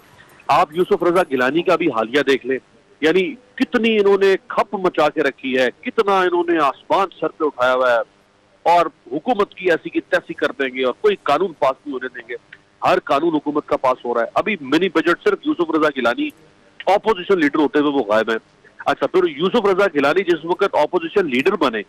[SPEAKER 4] आप यूसुफ रजा गिलानी का भी हालिया देख लें, यानी कितनी इन्होंने खप मचा के रखी है, कितना इन्होंने आसमान सर पे उठाया हुआ है और हुकूमत की ऐसी की तैसी कर देंगे और कोई कानून पास नहीं होने देंगे। हर कानून हुकूमत का पास हो रहा है। अभी मिनी बजट सिर्फ यूसुफ रजा गिलानी ऑपोजिशन लीडर होते हुए वो गायब है। अच्छा, फिर यूसुफ रजा गिलानी जिस वक्त ऑपोजिशन लीडर बने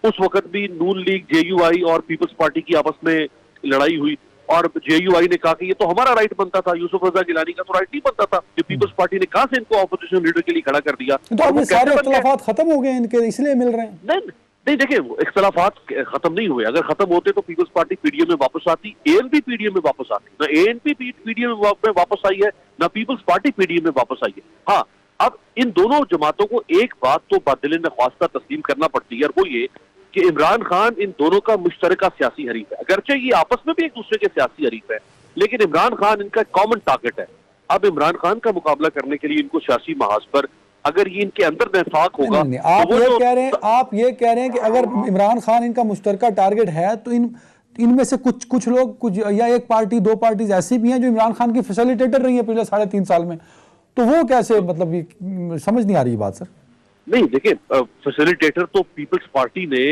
[SPEAKER 4] उस वक्त भी नून लीग, JUI और पीपल्स पार्टी की आपस में लड़ाई हुई और JUI ने कहा कि ये तो हमारा राइट बनता था, यूसुफ रजा गिलानी का तो राइट नहीं बनता था कि पीपल्स पार्टी ने कहां से इनको ऑपोजिशन लीडर के लिए खड़ा कर दिया।
[SPEAKER 1] तो अब ये सारे इख्तिलाफात खत्म हो गए इनके, इसलिए मिल रहे हैं।
[SPEAKER 4] नहीं देखिए, इख्तिलाफात खत्म नहीं हुए। अगर खत्म होते तो पीपल्स पार्टी PDM में वापस आती, ANP PDM में वापस आती। ना ANP PDM में वापस आई है, ना पीपल्स पार्टी PDM में वापस आई है। हाँ, अब इन दोनों जमातों को एक बात तो बादिल नख्वास्ता तस्लीम करना पड़ती है, और वो ये कि इमरान खान इन दोनों का मुश्तरका सियासी हरीफ है। अगरचे ये आपस में भी एक दूसरे के सियासी हरीफ है, लेकिन इमरान खान इनका कॉमन टारगेट है। अब इमरान खान का मुकाबला करने के लिए इनको सियासी महाज पर अगर ये इनके अंदर निफाक होगा,
[SPEAKER 1] आप ये कह रहे हैं कि अगर इमरान खान इनका मुश्तरका टारगेट है तो इनमें से कुछ लोग या एक पार्टी, दो पार्टीज ऐसी भी हैं जो इमरान खान की फैसिलिटेटर रही है पिछले 3.5 साल में, तो वो कैसे, मतलब समझ नहीं आ रही बात सर।
[SPEAKER 4] नहीं देखिए, फैसिलिटेटर तो पीपल्स पार्टी ने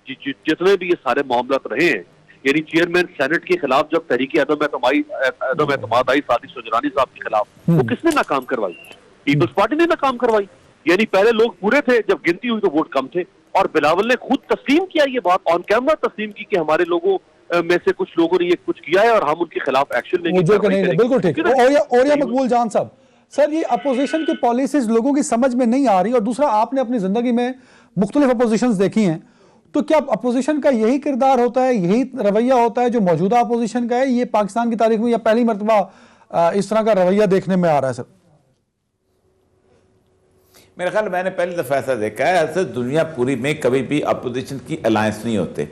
[SPEAKER 4] जितने भी ये सारे मामला रहे हैं, यानी चेयरमैन सेनेट के खिलाफ जब तहरीक अदम एतमाद आई सादिक सुजरानी साहब के खिलाफ, वो किसने नाकाम करवाई? पीपल्स पार्टी ने नाकाम करवाई। यानी पहले लोग पूरे थे, जब गिनती हुई तो वोट कम थे, और बिलावल ने खुद तस्लीम किया, ये बात ऑन कैमरा तस्लीम की कि हमारे लोगों में से कुछ लोगों ने ये कुछ किया है और हम उनके खिलाफ एक्शन लेंगे।
[SPEAKER 1] बिल्कुल ठीक। और मकबूल जान साहब, सर ये अपोजिशन की पॉलिसीज लोगों की समझ में नहीं आ रही, और दूसरा आपने अपनी जिंदगी में मुख्तलिफ अपोजिशन देखी हैं, तो क्या अपोजिशन का यही किरदार होता है, यही रवैया होता है जो मौजूदा अपोजिशन का है? ये पाकिस्तान की तारीख में या पहली मरतबा इस तरह का रवैया देखने में आ रहा है सर?
[SPEAKER 2] मेरे ख्याल मैंने पहली दफ़ा ऐसा देखा है, ऐसे दुनिया पूरी में कभी भी अपोजिशन की अलायंस नहीं होते,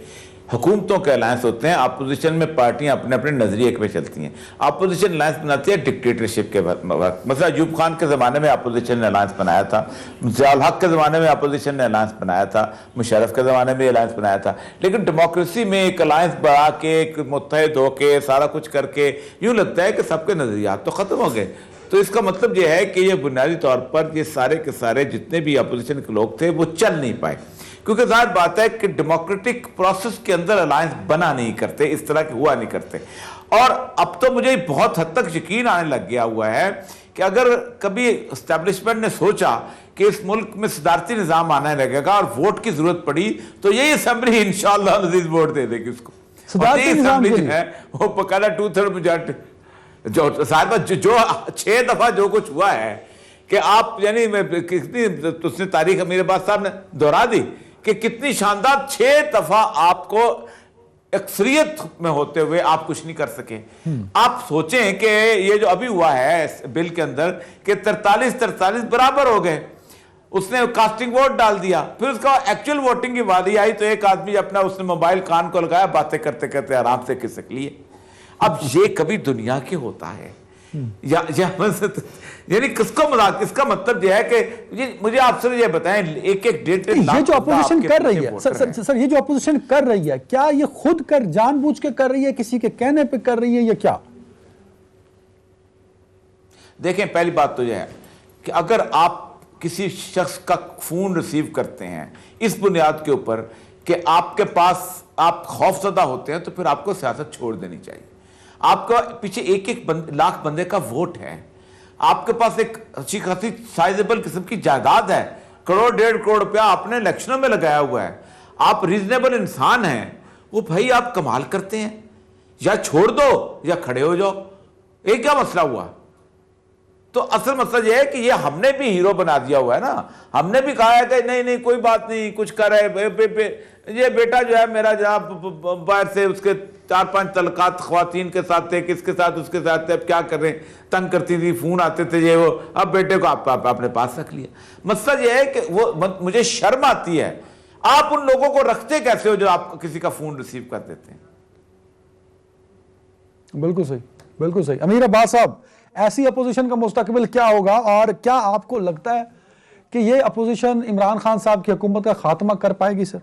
[SPEAKER 2] हुकूमतों के अलायंस होते हैं। अपोजिशन में पार्टियां अपने अपने नजरिए पे चलती हैं। अपोजिशन अलायंस बनाती है डिक्टेटरशिप के वक्त, मतलब अयूब खान के ज़माने में अपोजिशन ने अलायंस बनाया था, ज़ियाउल हक के ज़माने में अपोजिशन ने अलायंस बनाया था, मुशर्रफ के ज़माने में अलायंस बनाया था। लेकिन डेमोक्रेसी में एक अलायंस बढ़ा के, एक मुत्तहिद होके, सारा कुछ करके यूँ लगता है कि सबके नज़रियात तो ख़त्म हो गए। तो इसका मतलब यह है कि ये बुनियादी तौर पर ये सारे के सारे जितने भी अपोजिशन के लोग थे वो चल नहीं पाए, क्योंकि जाहिर बात है कि डेमोक्रेटिक प्रोसेस के अंदर अलायंस बना नहीं करते, इस तरह के हुआ नहीं करते। और अब तो मुझे बहुत हद तक यकीन आने लग गया हुआ है कि अगर कभी एस्टेब्लिशमेंट ने सोचा कि इस मुल्क में सदारती निज़ाम आने लगेगा और वोट की जरूरत पड़ी, तो यही असेंबली इंशाअल्लाह नज़ीर वोट दे देगी उसको। सदारती निज़ाम जो है वो पकाना 2/3 मेजॉरिटी, जो साहब जो 6 दफा जो कुछ हुआ है कि आप, यानी कितनी उसने तारीख मेरे पास साहब ने दोहरा दी कि कितनी शानदार 6 दफा आपको अक्सरियत में होते हुए आप कुछ नहीं कर सके। आप सोचें कि ये जो अभी हुआ है बिल के अंदर कि 43 बराबर हो गए, उसने कास्टिंग वोट डाल दिया, फिर उसका एक्चुअल वोटिंग की बारी आई तो एक आदमी अपना उसने मोबाइल कान को लगाया, बातें करते करते आराम से खिसक लिए। अब ये कभी दुनिया के होता है यानी किसको मजाक? इसका मतलब यह है कि मुझे आप सर ये बताएं, एक डेढ़
[SPEAKER 1] ये जो अपोजिशन कर रही है सर, ये जो अपोजिशन कर रही है, क्या ये खुद कर जानबूझ के कर रही है, किसी के कहने पे कर रही है, या क्या?
[SPEAKER 2] देखें, पहली बात तो यह है कि अगर आप किसी शख्स का खून रिसीव करते हैं इस बुनियाद के ऊपर कि आपके पास आप खौफजदा होते हैं, तो फिर आपको सियासत छोड़ देनी चाहिए। आपका पीछे 1 लाख बंदे का वोट है, आपके पास एक अच्छी खासी साइजेबल किस्म की जायदाद है, करोड़ 1.5 करोड़ रुपया आपने इलेक्शनों में लगाया हुआ है, आप रीजनेबल इंसान हैं, वो भाई आप कमाल करते हैं, या छोड़ दो या खड़े हो जाओ, ये क्या मसला हुआ? तो असल मसला ये है कि ये हमने भी हीरो बना दिया हुआ है ना, हमने भी कहा है कि नहीं नहीं कोई बात नहीं, कुछ कर रहे ये बेटा जो है मेरा जनाब बाहर से उसके 4-5 तलकात ख्वातीन के साथ थे, किसके साथ उसके साथ थे, अब क्या कर रहे हैं, तंग करती थी, फोन आते थे ये वो, अब बेटे को आप अपने पास रख लिया। मसला ये है कि वो मुझे शर्म आती है, आप उन लोगों को रखते कैसे हो जो आप किसी का फोन रिसीव कर देते हैं?
[SPEAKER 1] बिल्कुल सही, बिल्कुल सही। अमीर अब्बास साहब, ऐसी अपोजिशन का मुस्तकबिल क्या होगा, और क्या आपको लगता है कि ये अपोजिशन इमरान खान साहब की हुकूमत का खात्मा कर पाएगी? सर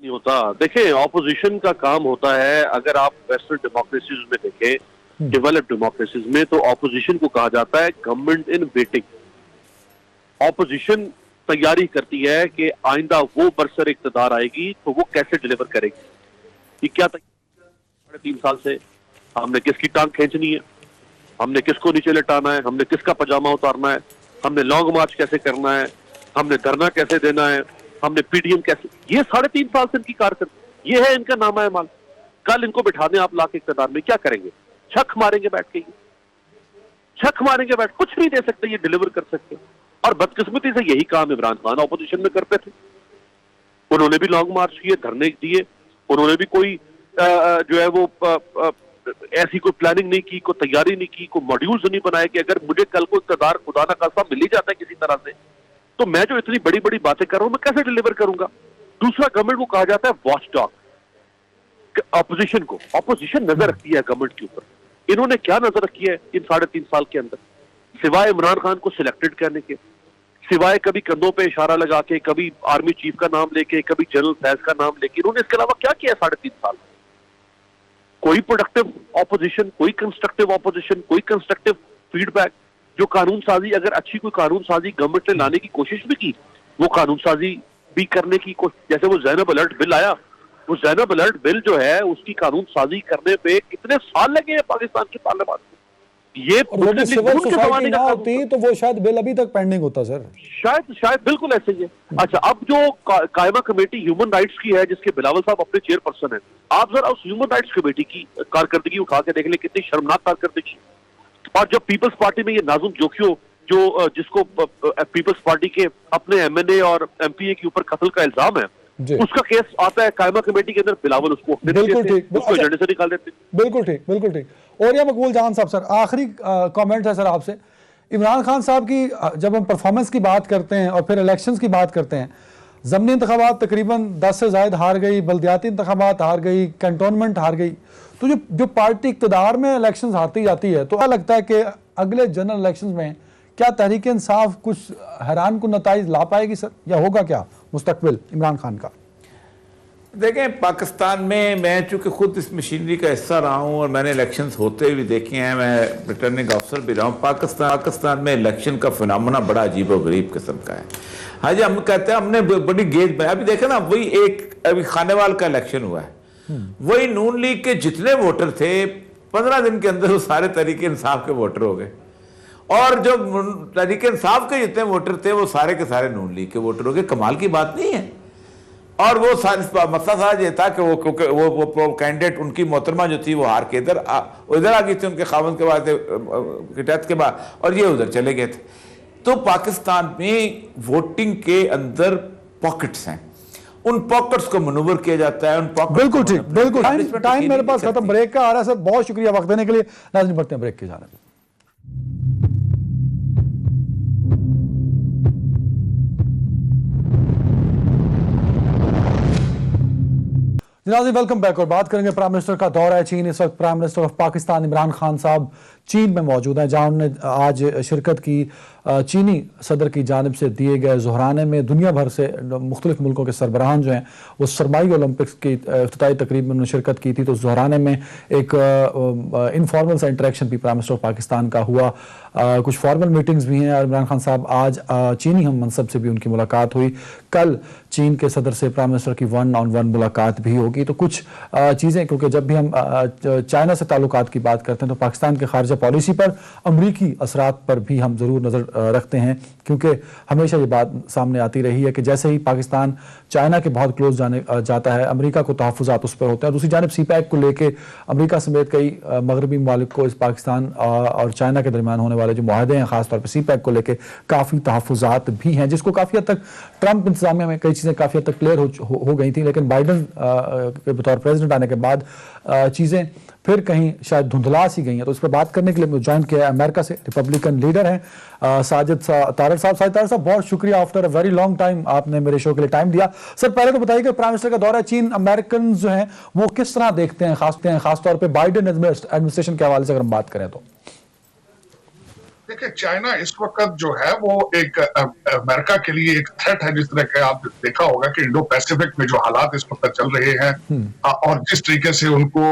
[SPEAKER 4] नहीं होता। देखिए, ऑपोजिशन का काम होता है, अगर आप वेस्टर्न डेमोक्रेसीज में देखें, डेवलप्ड डेमोक्रेसीज में, तो ऑपोजिशन को कहा जाता है गवर्नमेंट इन वेटिंग। ऑपोजिशन तैयारी करती है कि आइंदा वो बरसर इक्तदार आएगी तो वो कैसे डिलीवर करेगी। ये क्या 3.5 साल से हमने किसकी टांग खींचनी है, हमने किसको नीचे लिटाना है, हमने किसका पजामा उतारना है, हमने लॉन्ग मार्च कैसे करना है, हमने धरना कैसे देना है, हमने पीडीएम कैसे, ये 3.5 साल से इनकी कारकर्दगी, ये है इनका नामा है माल। कल इनको बिठा दें आप लाके इक़्तिदार में, क्या करेंगे? छक मारेंगे बैठ के, छक मारेंगे बैठ, कुछ नहीं दे सकते, ये डिलीवर कर सकते। और बदकिस्मती से यही काम इमरान खान ऑपोजिशन में करते थे। उन्होंने भी लॉन्ग मार्च किए, धरने दिए, उन्होंने भी कोई जो है वो ऐसी कोई प्लानिंग नहीं की, कोई तैयारी नहीं की, कोई मॉड्यूल्स नहीं बनाए कि अगर मुझे कल को इक़्तिदार खुदा ना खास्ता मिल ही जाता है किसी तरह से, तो मैं जो इतनी बड़ी बड़ी बातें कर रहा हूं मैं कैसे डिलीवर करूंगा। दूसरा, गवर्नमेंट को कहा जाता है वॉच डॉग। ऑपोजिशन को, ऑपोजिशन नजर रखती है गवर्नमेंट के ऊपर। इन्होंने क्या नजर रखी है इन 3.5 साल के अंदर, सिवाय इमरान खान को सिलेक्टेड करने के, सिवाय कभी कंधों पे इशारा लगा के, कभी आर्मी चीफ का नाम लेके, कभी जनरल फैज का नाम लेके, इन्होंने इसके अलावा क्या किया 3.5 साल? कोई प्रोडक्टिव ऑपोजिशन, कोई कंस्ट्रक्टिव ऑपोजिशन, कोई कंस्ट्रक्टिव फीडबैक। जो कानून साजी, अगर अच्छी कोई कानून साजी गवर्नमेंट ने लाने की कोशिश भी की, वो कानून साजी भी करने की कोशिश, जैसे वो ज़ैनब अलर्ट बिल आया, वो ज़ैनब अलर्ट बिल जो है उसकी कानून साजी करने पे कितने साल लगे हैं पाकिस्तान की पार्लियामेंट में। ये
[SPEAKER 1] सिविल सोसाइटी ना होती तो वो शायद बिल अभी तक पेंडिंग होता। सर
[SPEAKER 4] शायद बिल्कुल ऐसे ही है। अच्छा, अब जो कायमा कमेटी ह्यूमन राइट्स की है, जिसके बिलावल साहब अपने चेयरपर्सन है, आप जरा उस ह्यूमन राइट्स कमेटी की कारकर्दगी उठा के देख ले, कितनी शर्मनाक कारकर्दगी। और जब पीपल्स पार्टी में ये नाजुम जोखियो, जो जिसको पीपल्स पार्टी के अपने एमएनए और एमपीए के ऊपर कत्ल का इल्जाम है, उसका केस आता है कायमा कमेटी के अंदर, बिलावल उसको
[SPEAKER 1] बिल्कुल ठीक,
[SPEAKER 4] उसको एजेंडे से निकाल देते।
[SPEAKER 1] बिल्कुल ठीक, बिल्कुल ठीक। और या मकबूल जहान साहब, सर आखिरी कमेंट है सर आपसे। इमरान खान साहब की जब हम परफॉर्मेंस की बात करते हैं और फिर इलेक्शंस की बात करते हैं, ज़मनी इंतखाबात तकरीबन 10 से ज़ायद हार गई, बल्दियाती इंतखाबात हार गई, कैंटोनमेंट हार गई, तो जो पार्टी इक़्तिदार में इलेक्शंस हारती जाती है, तो क्या लगता है कि अगले जनरल इलेक्शंस में क्या तहरीक इंसाफ कुछ हैरान कुन नताइज ला पाएगी सर, या होगा क्या मुस्तकबिल इमरान खान का?
[SPEAKER 2] देखें, पाकिस्तान में मैं चूँकि खुद इस मशीनरी का हिस्सा रहा हूँ और मैंने इलेक्शंस होते हुए देखे हैं, मैं रिटर्निंग अफसर भी रहा हूँ। पाकिस्तान में इलेक्शन का फिनोमेना बड़ा अजीब और गरीब किस्म का है। हाँ जी, हम कहते हैं हमने बड़ी गेज बनाई। अभी देखे ना, वही एक अभी खानेवाल का इलेक्शन हुआ है, वही नून लीग के जितने वोटर थे 15 दिन के अंदर वो सारे तहरीक इंसाफ के वोटर हो गए, और जो तहरीक इंसाफ के जितने वोटर थे वो सारे के सारे नून लीग के वोटर हो गए। कमाल की बात नहीं है। और वो मसला सारा ये था कि वो कैंडिडेट, उनकी मोहतरमा जो थी वो हार के इधर आ गई थी उनके खावंद के बाद की डेथ के बाद, और ये उधर चले गए थे। तो पाकिस्तान में वोटिंग के अंदर पॉकेट्स हैं, उन पॉकेट्स को मनूवर किया जाता है। उन पॉकेट्स
[SPEAKER 1] बिल्कुल ठीक, बिल्कुल। टाइम मेरे पास खत्म, ब्रेक का आ रहा है सर। बहुत शुक्रिया वक्त देने के लिए। नाज़रीन, बढ़ते हैं ब्रेक की जानिब। Welcome back. और बात करेंगे प्राइम मिनिस्टर का दौरा है चीन। इस वक्त prime minister of Pakistan Imran Khan साहब चीन में मौजूद हैं, जहां उन्होंने आज शिरकत की चीनी सदर की जानिब से दिए गए ज़ोहराने में दुनिया भर से मुख्तलिफ मुल्कों के सरबराहान जो हैं वो सरमाई ओलंपिक्स की इफ्तिताई तकरीब में उन्होंने शिरकत की थी। तो ज़ोहराने में एक इनफॉर्मल सा इंटरेक्शन भी प्राइम मिनिस्टर ऑफ पाकिस्तान का हुआ, कुछ फॉर्मल मीटिंग्स भी हैं। और इमरान खान साहब आज चीनी हम मनसब से भी उनकी मुलाकात हुई। कल चीन के सदर से प्राइम मिनिस्टर की 1-on-1 मुलाकात भी होगी। तो कुछ चीज़ें, क्योंकि जब भी हम चाइना से ताल्लुकात की बात करते हैं तो पाकिस्तान के खारजा पॉलिसी पर, अमरीकी असरात पर भी हम ज़रूर नज़र रखते हैं, क्योंकि हमेशा ये बात सामने आती रही है कि जैसे ही पाकिस्तान चाइना के बहुत क्लोज जाता है, अमरीका को तहफ़्फ़ुज़ात उस पर होते हैं। दूसरी जानिब CPEC को लेकर अमरीका समेत कई मगरबी ममालिक को इस पाकिस्तान और चाइना के दरमियान होने वाले जो मुआहदे हैं, ख़ासतौर पर CPEC को लेकर काफ़ी तहफ़्फ़ुज़ात भी हैं, जिसको काफ़ी हद तक ट्रंप इंतज़ामिया में कई चीज़ें काफ़ी हद तक क्लियर हो गई थी। लेकिन बाइडन के बतौर प्रेसिडेंट आने के बाद चीज़ें फिर कहीं शायद धुंधला सी गई हैं। तो इस पर बात करने के लिए मुझे ज्वाइन किया है अमेरिका से रिपब्लिकन लीडर हैं साजिद तारड़ साहब। साजिद तारड़ साहब, बहुत शुक्रिया, after a very long time आपने मेरे शो के लिए टाइम दिया। सर, पहले तो बताइए कि प्राइम मिनिस्टर का दौरा चीन अमेरिकन जो हैं वो किस तरह देखते हैं, खासतौर पर बाइडन एडमिनिस्ट्रेशन के हवाले से अगर हम बात करें तो?
[SPEAKER 6] देखिए, चाइना इस वक्त जो है वो एक अमेरिका के लिए एक थ्रेट है। जिस तरह के आप देखा होगा कि इंडो पैसिफिक में जो हालात इस वक्त चल रहे हैं और जिस तरीके से उनको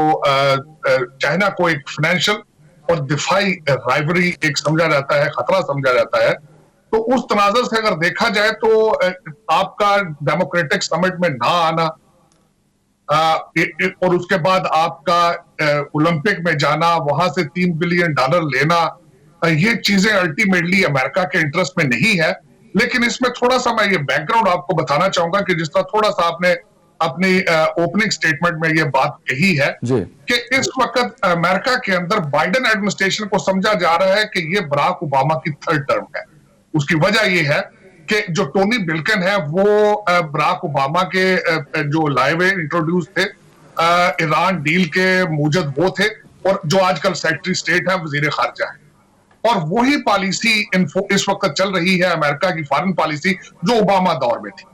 [SPEAKER 6] चाइना को एक फाइनेंशियल और दिफाई राइवरी एक समझा जाता है, खतरा समझा जाता है, तो उस तनाजर से अगर देखा जाए तो आपका डेमोक्रेटिक समिट में ना आना और उसके बाद आपका ओलंपिक में जाना, वहां से $3 बिलियन लेना, ये चीजें अल्टीमेटली अमेरिका के इंटरेस्ट में नहीं है। लेकिन इसमें थोड़ा सा मैं ये बैकग्राउंड आपको बताना चाहूंगा कि जिस तरह थोड़ा सा आपने अपनी ओपनिंग स्टेटमेंट में ये बात कही है कि इस वक्त अमेरिका के अंदर बाइडन एडमिनिस्ट्रेशन को समझा जा रहा है कि ये बराक ओबामा की थर्ड टर्म है। उसकी वजह ये है कि जो टोनी बिल्किन है वो बराक ओबामा के जो लाए हुए इंट्रोड्यूस थे ईरान डील के मूजद वो थे, और जो आजकल सेक्रेटरी स्टेट है, वजीर खारजा है, और वही पॉलिसी इस वक्त चल रही है अमेरिका की फॉरेन पॉलिसी जो ओबामा दौर में थी।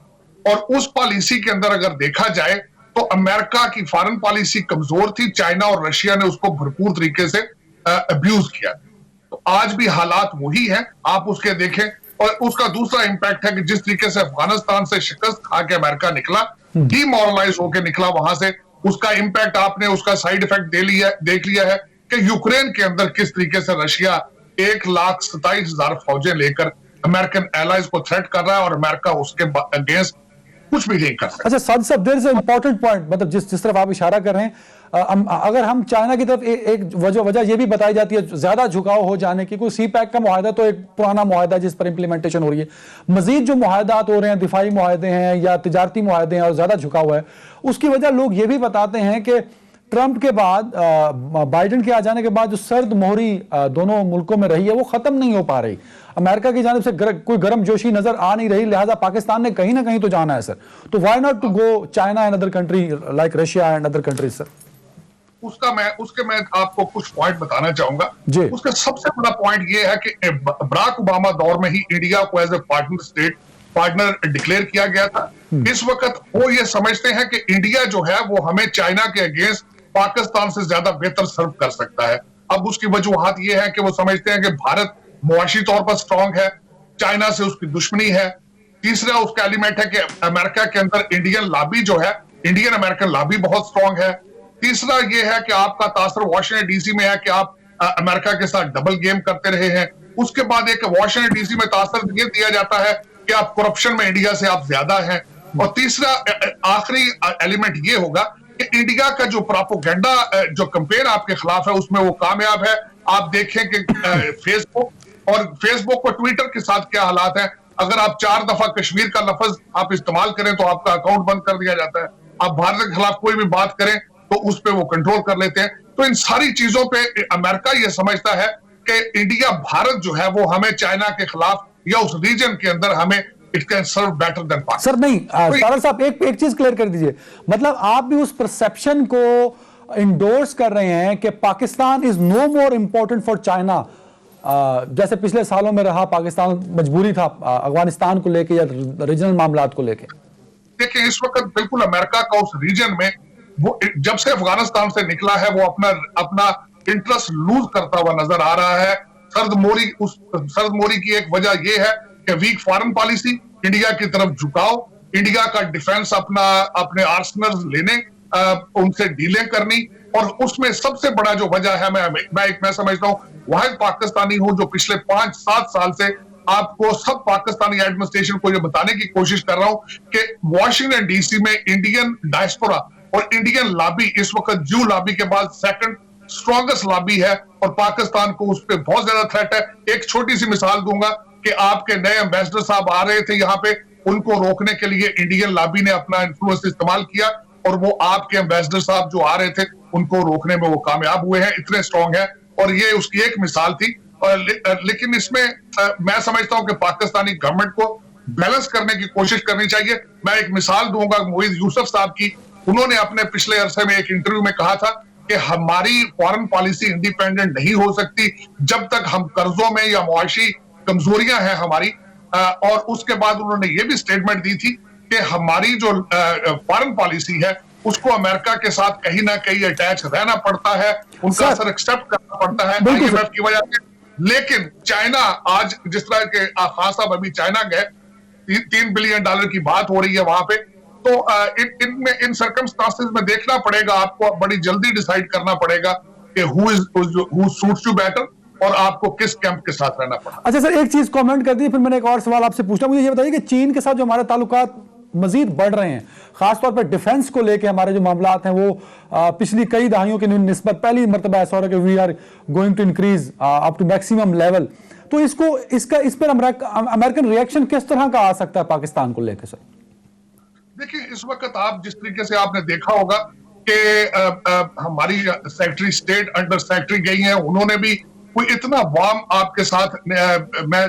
[SPEAKER 6] और उस पॉलिसी के अंदर अगर देखा जाए तो अमेरिका की फॉरेन पॉलिसी कमजोर थी, चाइना और रशिया ने उसको भरपूर तरीके से अब्यूज किया। तो आज भी हालात वही हैं, आप उसके देखें। और उसका दूसरा इंपैक्ट है कि जिस तरीके से अफगानिस्तान से शिकस्त खा के अमेरिका निकला, डीमोरलाइज होकर निकला वहां से, उसका इंपैक्ट आपने उसका साइड इफेक्ट देख लिया है कि यूक्रेन के अंदर किस तरीके से रशिया 1,27,000 फौजें लेकर अमेरिकन एलाइज को थ्रेट कर रहा है और अमेरिका उसके अगेंस्ट कुछ भी नहीं कर सकता।
[SPEAKER 1] अच्छा साजिद साहब, there is a important point, मतलब जिस तरफ आप इशारा कर रहे हैं, अगर हम चाइना की तरफ एक वजह ये भी बताई जाती है ज्यादा झुकाव हो जाने की। कोई CPEC का मुआहदा तो एक पुराना मुआहदा जिस पर इंप्लीमेंटेशन हो रही है, मजीद जो मुआहदात हो रहे हैं, दिफाई मुआहदे हैं या तिजारती मुआहदे हैं और ज्यादा झुकाव है, उसकी वजह लोग ये भी बताते हैं कि ट्रंप के बाद बाइडन के आ जाने के बाद जो सर्द मोहरी दोनों मुल्कों में रही है वो खत्म नहीं हो पा रही। अमेरिका की जानिब से कोई गर्म जोशी नजर आ नहीं रही, लिहाजा पाकिस्तान ने कहीं ना कहीं तो जाना है सर। तो why not to go China and other country like Russia and other countries sir?
[SPEAKER 6] उसके मैं आपको कुछ पॉइंट बताना चाहूंगा। उसका सबसे बड़ा पॉइंट ये है कि बराक ओबामा दौर में ही इंडिया को एज ए पार्टनर डिक्लेयर किया गया था। इस वक्त वो ये समझते हैं कि इंडिया जो है वो हमें चाइना के अगेंस्ट पाकिस्तान से ज्यादा बेहतर सर्व कर सकता है। अब उसकी वजूहात ये है कि वो समझते हैं कि भारत मुआशी तौर पर स्ट्रांग है, चाइना से उसकी दुश्मनी है। तीसरा उसका एलिमेंट है कि अमेरिका के अंदर इंडियन लॉबी जो है, इंडियन अमेरिकन लॉबी बहुत स्ट्रांग है। तीसरा ये है कि आपका तासर वाशिंगटन डीसी में है कि आप अमेरिका के साथ डबल गेम करते रहे हैं। उसके बाद एक वाशिंगटन डीसी में तासर ये दिया जाता है कि आप करप्शन में इंडिया से आप ज्यादा हैं। और तीसरा आखिरी एलिमेंट ये होगा कि इंडिया का जो प्रोपेगेंडा जो कैंपेन आपके खिलाफ है उसमें वो कामयाब है। आप देखें कि फेसबुक और ट्विटर के साथ क्या हालात है। अगर आप 4 दफा कश्मीर का लफ्ज आप इस्तेमाल करें तो आपका अकाउंट बंद कर दिया जाता है। आप भारत के खिलाफ कोई भी बात करें तो उस पर वो कंट्रोल कर लेते हैं। तो इन सारी चीजों पे अमेरिका ये समझता है कि इंडिया भारत जो है वो हमें चाइना के खिलाफ या उस रीजन के अंदर हमें it can serve better than Pakistan.
[SPEAKER 1] Sir नहीं, तारड़ साहब एक चीज क्लियर कर दीजिए, मतलब आप भी उस परसेप्शन को इंडोर्स कर रहे हैं कि Pakistan is no more important for China, जैसे पिछले सालों में रहा, पाकिस्तान मजबूरी था अफगानिस्तान को लेके या रीजनल मामलात को लेके?
[SPEAKER 6] देखिए, इस वक्त बिल्कुल अमेरिका का उस रीजन में वो जब से अफगानिस्तान से निकला है वो अपना इंटरेस्ट लूज करता हुआ नजर आ रहा है। सर्द मोरी की एक वजह यह है कि वीक फॉरेन पॉलिसी, इंडिया की तरफ झुकाव, इंडिया का डिफेंस अपने आर्सनल्स लेने, उनसे डीलें करनी, और उसमें सबसे बड़ा जो वजह है, मैं समझता हूँ वाहिद पाकिस्तानी हूं जो पिछले 5-7 साल से आपको सब पाकिस्तानी एडमिनिस्ट्रेशन को ये बताने की कोशिश कर रहा हूं कि वॉशिंगटन डीसी में इंडियन डायस्पोरा और इंडियन लॉबी इस वक्त जू लॉबी के बाद सेकंड स्ट्रॉन्गेस्ट लॉबी है और पाकिस्तान को उस पर बहुत ज्यादा थ्रेट है। एक छोटी सी मिसाल दूंगा कि आपके नए एम्बेसडर साहब आ रहे थे यहाँ पे, उनको रोकने के लिए इंडियन लॉबी ने अपना इन्फ्लुएंस इस्तेमाल किया और वो आपके एम्बेसडर साहब जो आ रहे थे उनको रोकने में वो कामयाब हुए हैं, इतने स्ट्रॉन्ग है। और ये उसकी एक मिसाल थी। लेकिन इसमें मैं समझता हूं कि पाकिस्तानी गवर्नमेंट को बैलेंस करने की कोशिश करनी चाहिए। मैं एक मिसाल दूंगा मोइज यूसुफ साहब की। उन्होंने अपने पिछले अरसे में एक इंटरव्यू में कहा था कि हमारी फॉरेन पॉलिसी इंडिपेंडेंट नहीं हो सकती जब तक हम कर्जों में या मुआशी कमजोरियां हैं हमारी। और उसके बाद उन्होंने ये भी स्टेटमेंट दी थी कि हमारी जो फॉरेन पॉलिसी है उसको अमेरिका के साथ कहीं ना कहीं अटैच रहना पड़ता है, उनका असर एक्सेप्ट करना पड़ता है IMF की वजह से। लेकिन चाइना आज जिस तरह के खान साहब अभी चाइना गए, $3 बिलियन की बात हो रही है वहां पे, तो इन सर्कमस्टांसेस में देखना पड़ेगा, आपको बड़ी जल्दी डिसाइड करना पड़ेगा कि हु सूट्स यू बेटर और आपको किस कैंप के साथ रहना पड़ा।
[SPEAKER 1] अच्छा सर, एक चीज कमेंट कर दी, फिर मैंने एक और सवाल आपसे पूछना। मुझे ये बताइए कि चीन के साथ जो हमारे ताल्लुकात मजीद बढ़ रहे हैं, खासतौर पर डिफेंस को लेके हमारे जो मामलात हैं वो पिछली कई दहाइयों की निस्बत पहली मरतबा ऐसा हो रहा है कि we are going to increase up to maximum level. तो इस पर अमेरिकन रिएक्शन किस तरह का आ सकता है पाकिस्तान को लेकर सर?
[SPEAKER 6] देखिए, इस वक्त आप जिस तरीके से आपने देखा होगा कि हमारी सेक्रेटरी स्टेट अंडर सेक्रेटरी गई हैं, उन्होंने भी कोई इतना वार्म आपके साथ, मैं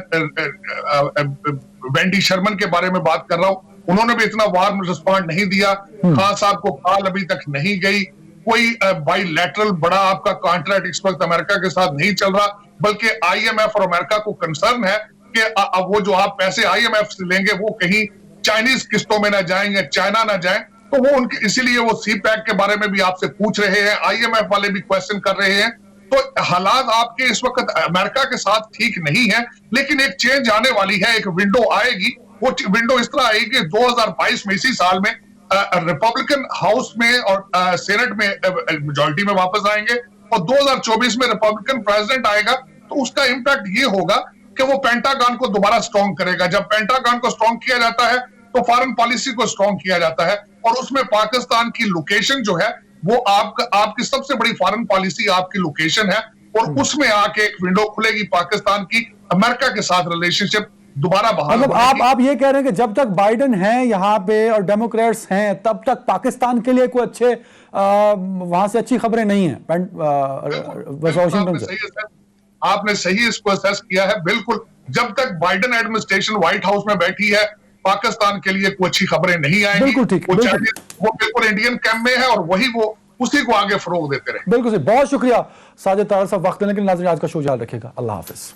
[SPEAKER 6] वेंडी शर्मन के बारे में बात कर रहा हूं, उन्होंने भी इतना वार्म रिस्पॉन्ड नहीं दिया। खान साहब को कॉल अभी तक नहीं गई। कोई बाइलैटरल बड़ा आपका कॉन्ट्रैक्ट इस वक्त अमेरिका के साथ नहीं चल रहा, बल्कि IMF और अमेरिका को कंसर्न है कि वो जो आप पैसे IMF से लेंगे वो कहीं चाइनीज किस्तों में ना जाएं या चाइना ना जाएं। तो वो उनके इसीलिए वो CPEC के बारे में भी आपसे पूछ रहे हैं, IMF वाले भी क्वेश्चन कर रहे हैं। तो हालात आपके इस वक्त अमेरिका के साथ ठीक नहीं है, लेकिन एक चेंज आने वाली है, एक विंडो आएगी। वो विंडो इस तरह आएगी कि 2022 में, इसी साल में रिपब्लिकन हाउस में और सेनेट में मेजॉरिटी में वापस आएंगे और 2024 में रिपब्लिकन प्रेसिडेंट आएगा। तो उसका इंपैक्ट ये होगा कि वो पेंटागन को दोबारा स्ट्रॉन्ग करेगा। जब पेंटागन को स्ट्रॉन्ग किया जाता है तो फॉरेन पॉलिसी को स्ट्रॉन्ग किया जाता है और उसमें पाकिस्तान की लोकेशन जो है वो आपकी सबसे बड़ी फॉरेन पॉलिसी आपकी लोकेशन है और उसमें आके एक विंडो खुलेगी पाकिस्तान की अमेरिका के साथ रिलेशनशिप दोबारा बहाल।
[SPEAKER 1] मतलब आप ये कह रहे हैं कि जब तक बाइडेन हैं यहाँ पे और डेमोक्रेट्स हैं तब तक पाकिस्तान के लिए कोई अच्छे वहां से अच्छी खबरें नहीं है वाशिंगटन से?
[SPEAKER 6] आपने सही इसको असेस किया है। बिल्कुल, जब तक बाइडेन एडमिनिस्ट्रेशन व्हाइट हाउस में बैठी है पाकिस्तान के लिए कोई अच्छी खबरें नहीं आएंगी। वो बिल्कुल इंडियन कैंप में है और वही वो उसी को आगे फरोग देते रहे।
[SPEAKER 1] बिल्कुल सही। बहुत शुक्रिया साजिद तारड़ साहब वक्त देने के लिए। नाज़रीन, आज का शो जारी रखिएगा। अल्लाह हाफिज।